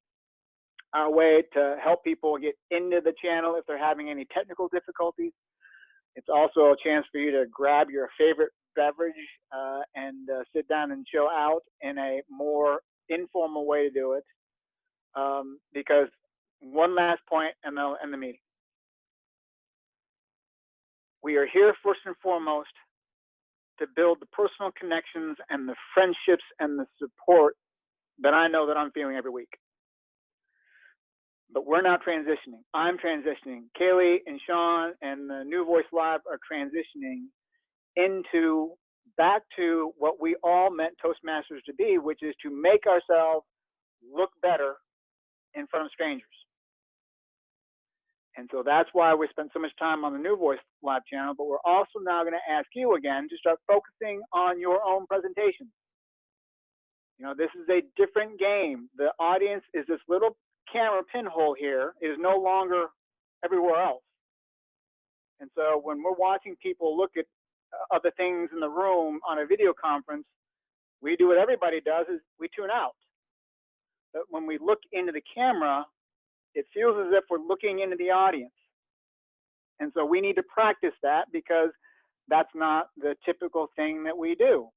our way to help people get into the channel if they're having any technical difficulties. It's also a chance for you to grab your favorite beverage and sit down and chill out in a more informal way to do it. Because one last point, and then I'll end the meeting. We are here first and foremost to build the personal connections and the friendships and the support that I know that I'm feeling every week. But we're now transitioning. I'm transitioning. Cailley and Sean and the New Voice Live are transitioning into back to what we all meant Toastmasters to be, which is to make ourselves look better in front of strangers. And so that's why we spent so much time on the New Voice Live channel, but we're also now going to ask you again to start focusing on your own presentation. You know, this is a different game. The audience is this little camera pinhole here. It is no longer everywhere else. And so when we're watching people look at other things in the room on a video conference, we do what everybody does, is we tune out. But when we look into the camera, it feels as if we're looking into the audience. And so we need to practice that, because that's not the typical thing that we do.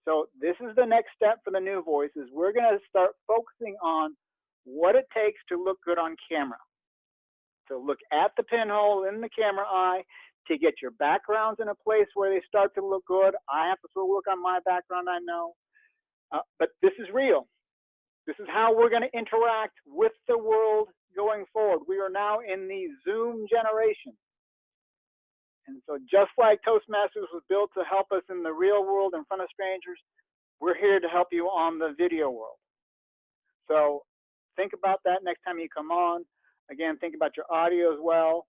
So this is the next step for the New Voice, is we're going to start focusing on what it takes to look good on camera. So look at the pinhole in the camera eye, to get your backgrounds in a place where they start to look good. I have to still work on my background, I know. But this is real. This is how we're going to interact with the world going forward. We are now in the Zoom generation. And so just like Toastmasters was built to help us in the real world in front of strangers, we're here to help you on the video world. So think about that next time you come on. Again, think about your audio as well.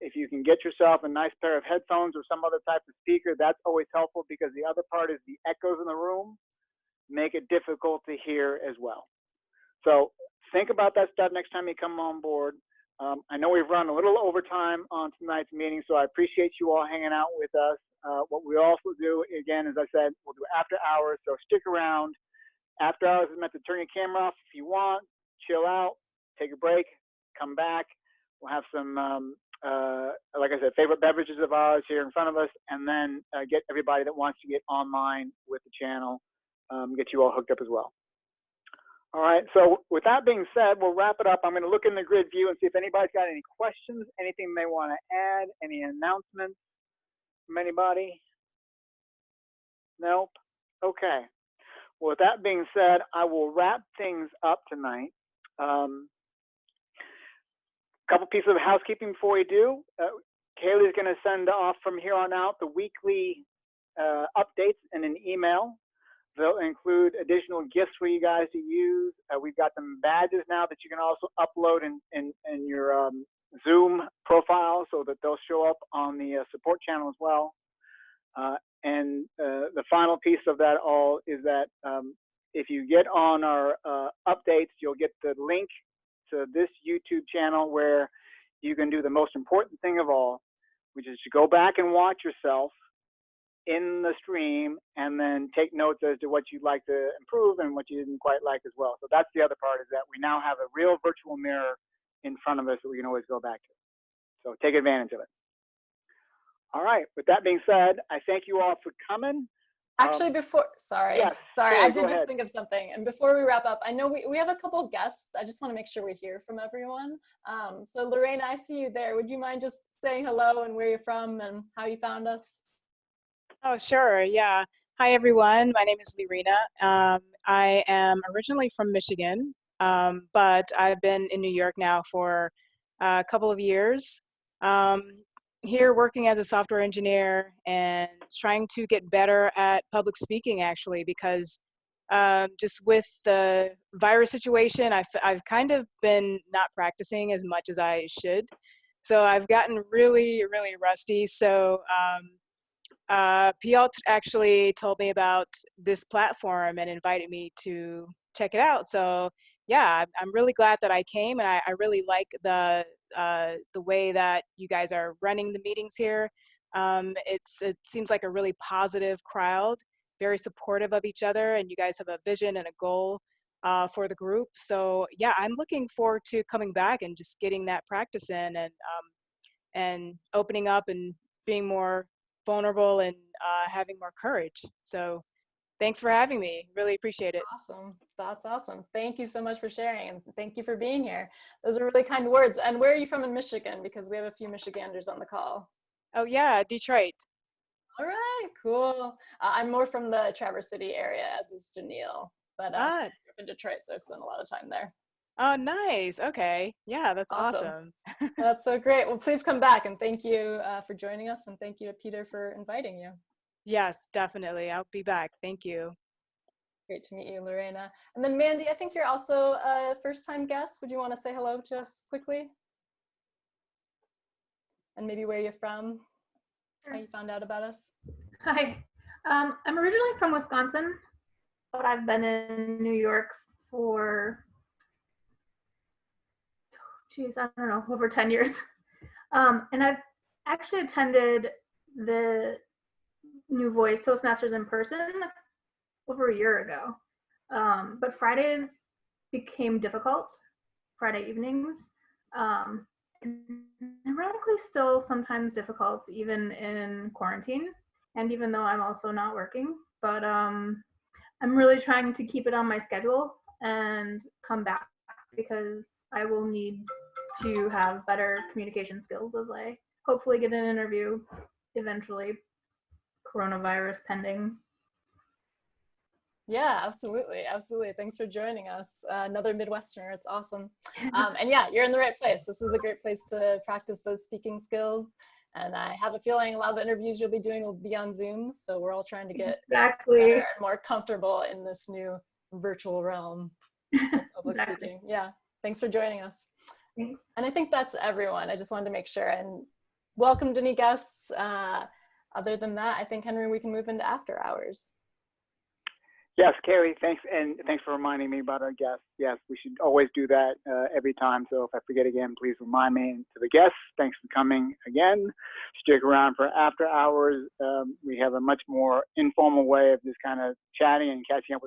If you can get yourself a nice pair of headphones or some other type of speaker, that's always helpful, because the other part is the echoes in the room make it difficult to hear as well. So think about that stuff next time you come on board. I know we've run a little overtime on tonight's meeting, so I appreciate you all hanging out with us. What we also do, again, as I said, we'll do after hours, so stick around. After hours is meant to turn your camera off if you want, chill out, take a break, come back. We'll have some, like I said, favorite beverages of ours here in front of us, and then get everybody that wants to get online with the channel, get you all hooked up as well. All right, so with that being said, we'll wrap it up. I'm going to look in the grid view and see if anybody's got any questions, anything they want to add, any announcements from anybody. Nope. Okay. Well, with that being said, I will wrap things up tonight. Couple pieces of housekeeping before we do. Cailley's going to send off from here on out the weekly updates in an email. They'll include additional gifts for you guys to use. We've got some badges now that you can also upload in your Zoom profile so that they'll show up on the support channel as well. And the final piece of that all is that if you get on our updates, you'll get the link to this YouTube channel where you can do the most important thing of all, which is to go back and watch yourself in the stream and then take notes as to what you'd like to improve and what you didn't quite like as well. So that's the other part, is that we now have a real virtual mirror in front of us that we can always go back to. So take advantage of it. All right, with that being said, I thank you all for coming. Actually, sorry, yes, I did just think of something. And before we wrap up, I know we have a couple of guests. I just want to make sure we hear from everyone. So Lorena, I see you there. Would you mind just saying hello and where you're from and how you found us? Oh, sure. Yeah. Hi, everyone. My name is Lorena. I am originally from Michigan, but I've been in New York now for a couple of years. Here working as a software engineer and trying to get better at public speaking, actually, because just with the virus situation, I've kind of been not practicing as much as I should. So I've gotten really, really rusty. So Piotr actually told me about this platform and invited me to check it out. So yeah, I'm really glad that I came, and I really like the way that you guys are running the meetings here. It seems like a really positive crowd, very supportive of each other, and you guys have a vision and a goal for the group. So yeah, I'm looking forward to coming back and just getting that practice in, and opening up and being more vulnerable and having more courage. So thanks for having me. Really appreciate it. Awesome. That's awesome. Thank you so much for sharing, and thank you for being here. Those are really kind words. And where are you from in Michigan? Because we have a few Michiganders on the call. Oh yeah, Detroit. All right, cool. I'm more from the Traverse City area, as is Jeneil, but I grew up in Detroit, so I've spent a lot of time there. Oh, nice. Okay. Yeah, that's awesome. That's so great. Well, please come back, and thank you for joining us, and thank you to Peter for inviting you. Yes, definitely. I'll be back. Thank you. Great to meet you, Lorena. And then Mandy, I think you're also a first-time guest. Would you want to say hello to us quickly? And maybe where you're from, how you found out about us? Hi, I'm originally from Wisconsin, but I've been in New York for, I don't know, over 10 years. And I've actually attended the New Voice Toastmasters in person over a year ago. But Fridays became difficult, Friday evenings. And ironically still sometimes difficult even in quarantine, and even though I'm also not working. But I'm really trying to keep it on my schedule and come back, because I will need to have better communication skills as I hopefully get an interview eventually, coronavirus pending. Yeah, absolutely. Absolutely. Thanks for joining us. Another Midwesterner. It's awesome. And yeah, you're in the right place. This is a great place to practice those speaking skills. And I have a feeling a lot of the interviews you'll be doing will be on Zoom. So we're all trying to get better and more comfortable in this new virtual realm of public speaking. Yeah. Thanks for joining us. Thanks. And I think that's everyone. I just wanted to make sure. And welcome to any guests. Other than that, I think, Henry, we can move into after hours. Yes, Cailley, thanks, and thanks for reminding me about our guests. Yes, we should always do that every time. So if I forget again, please remind me. And to the guests, thanks for coming again. Stick around for after hours. We have a much more informal way of just kind of chatting and catching up with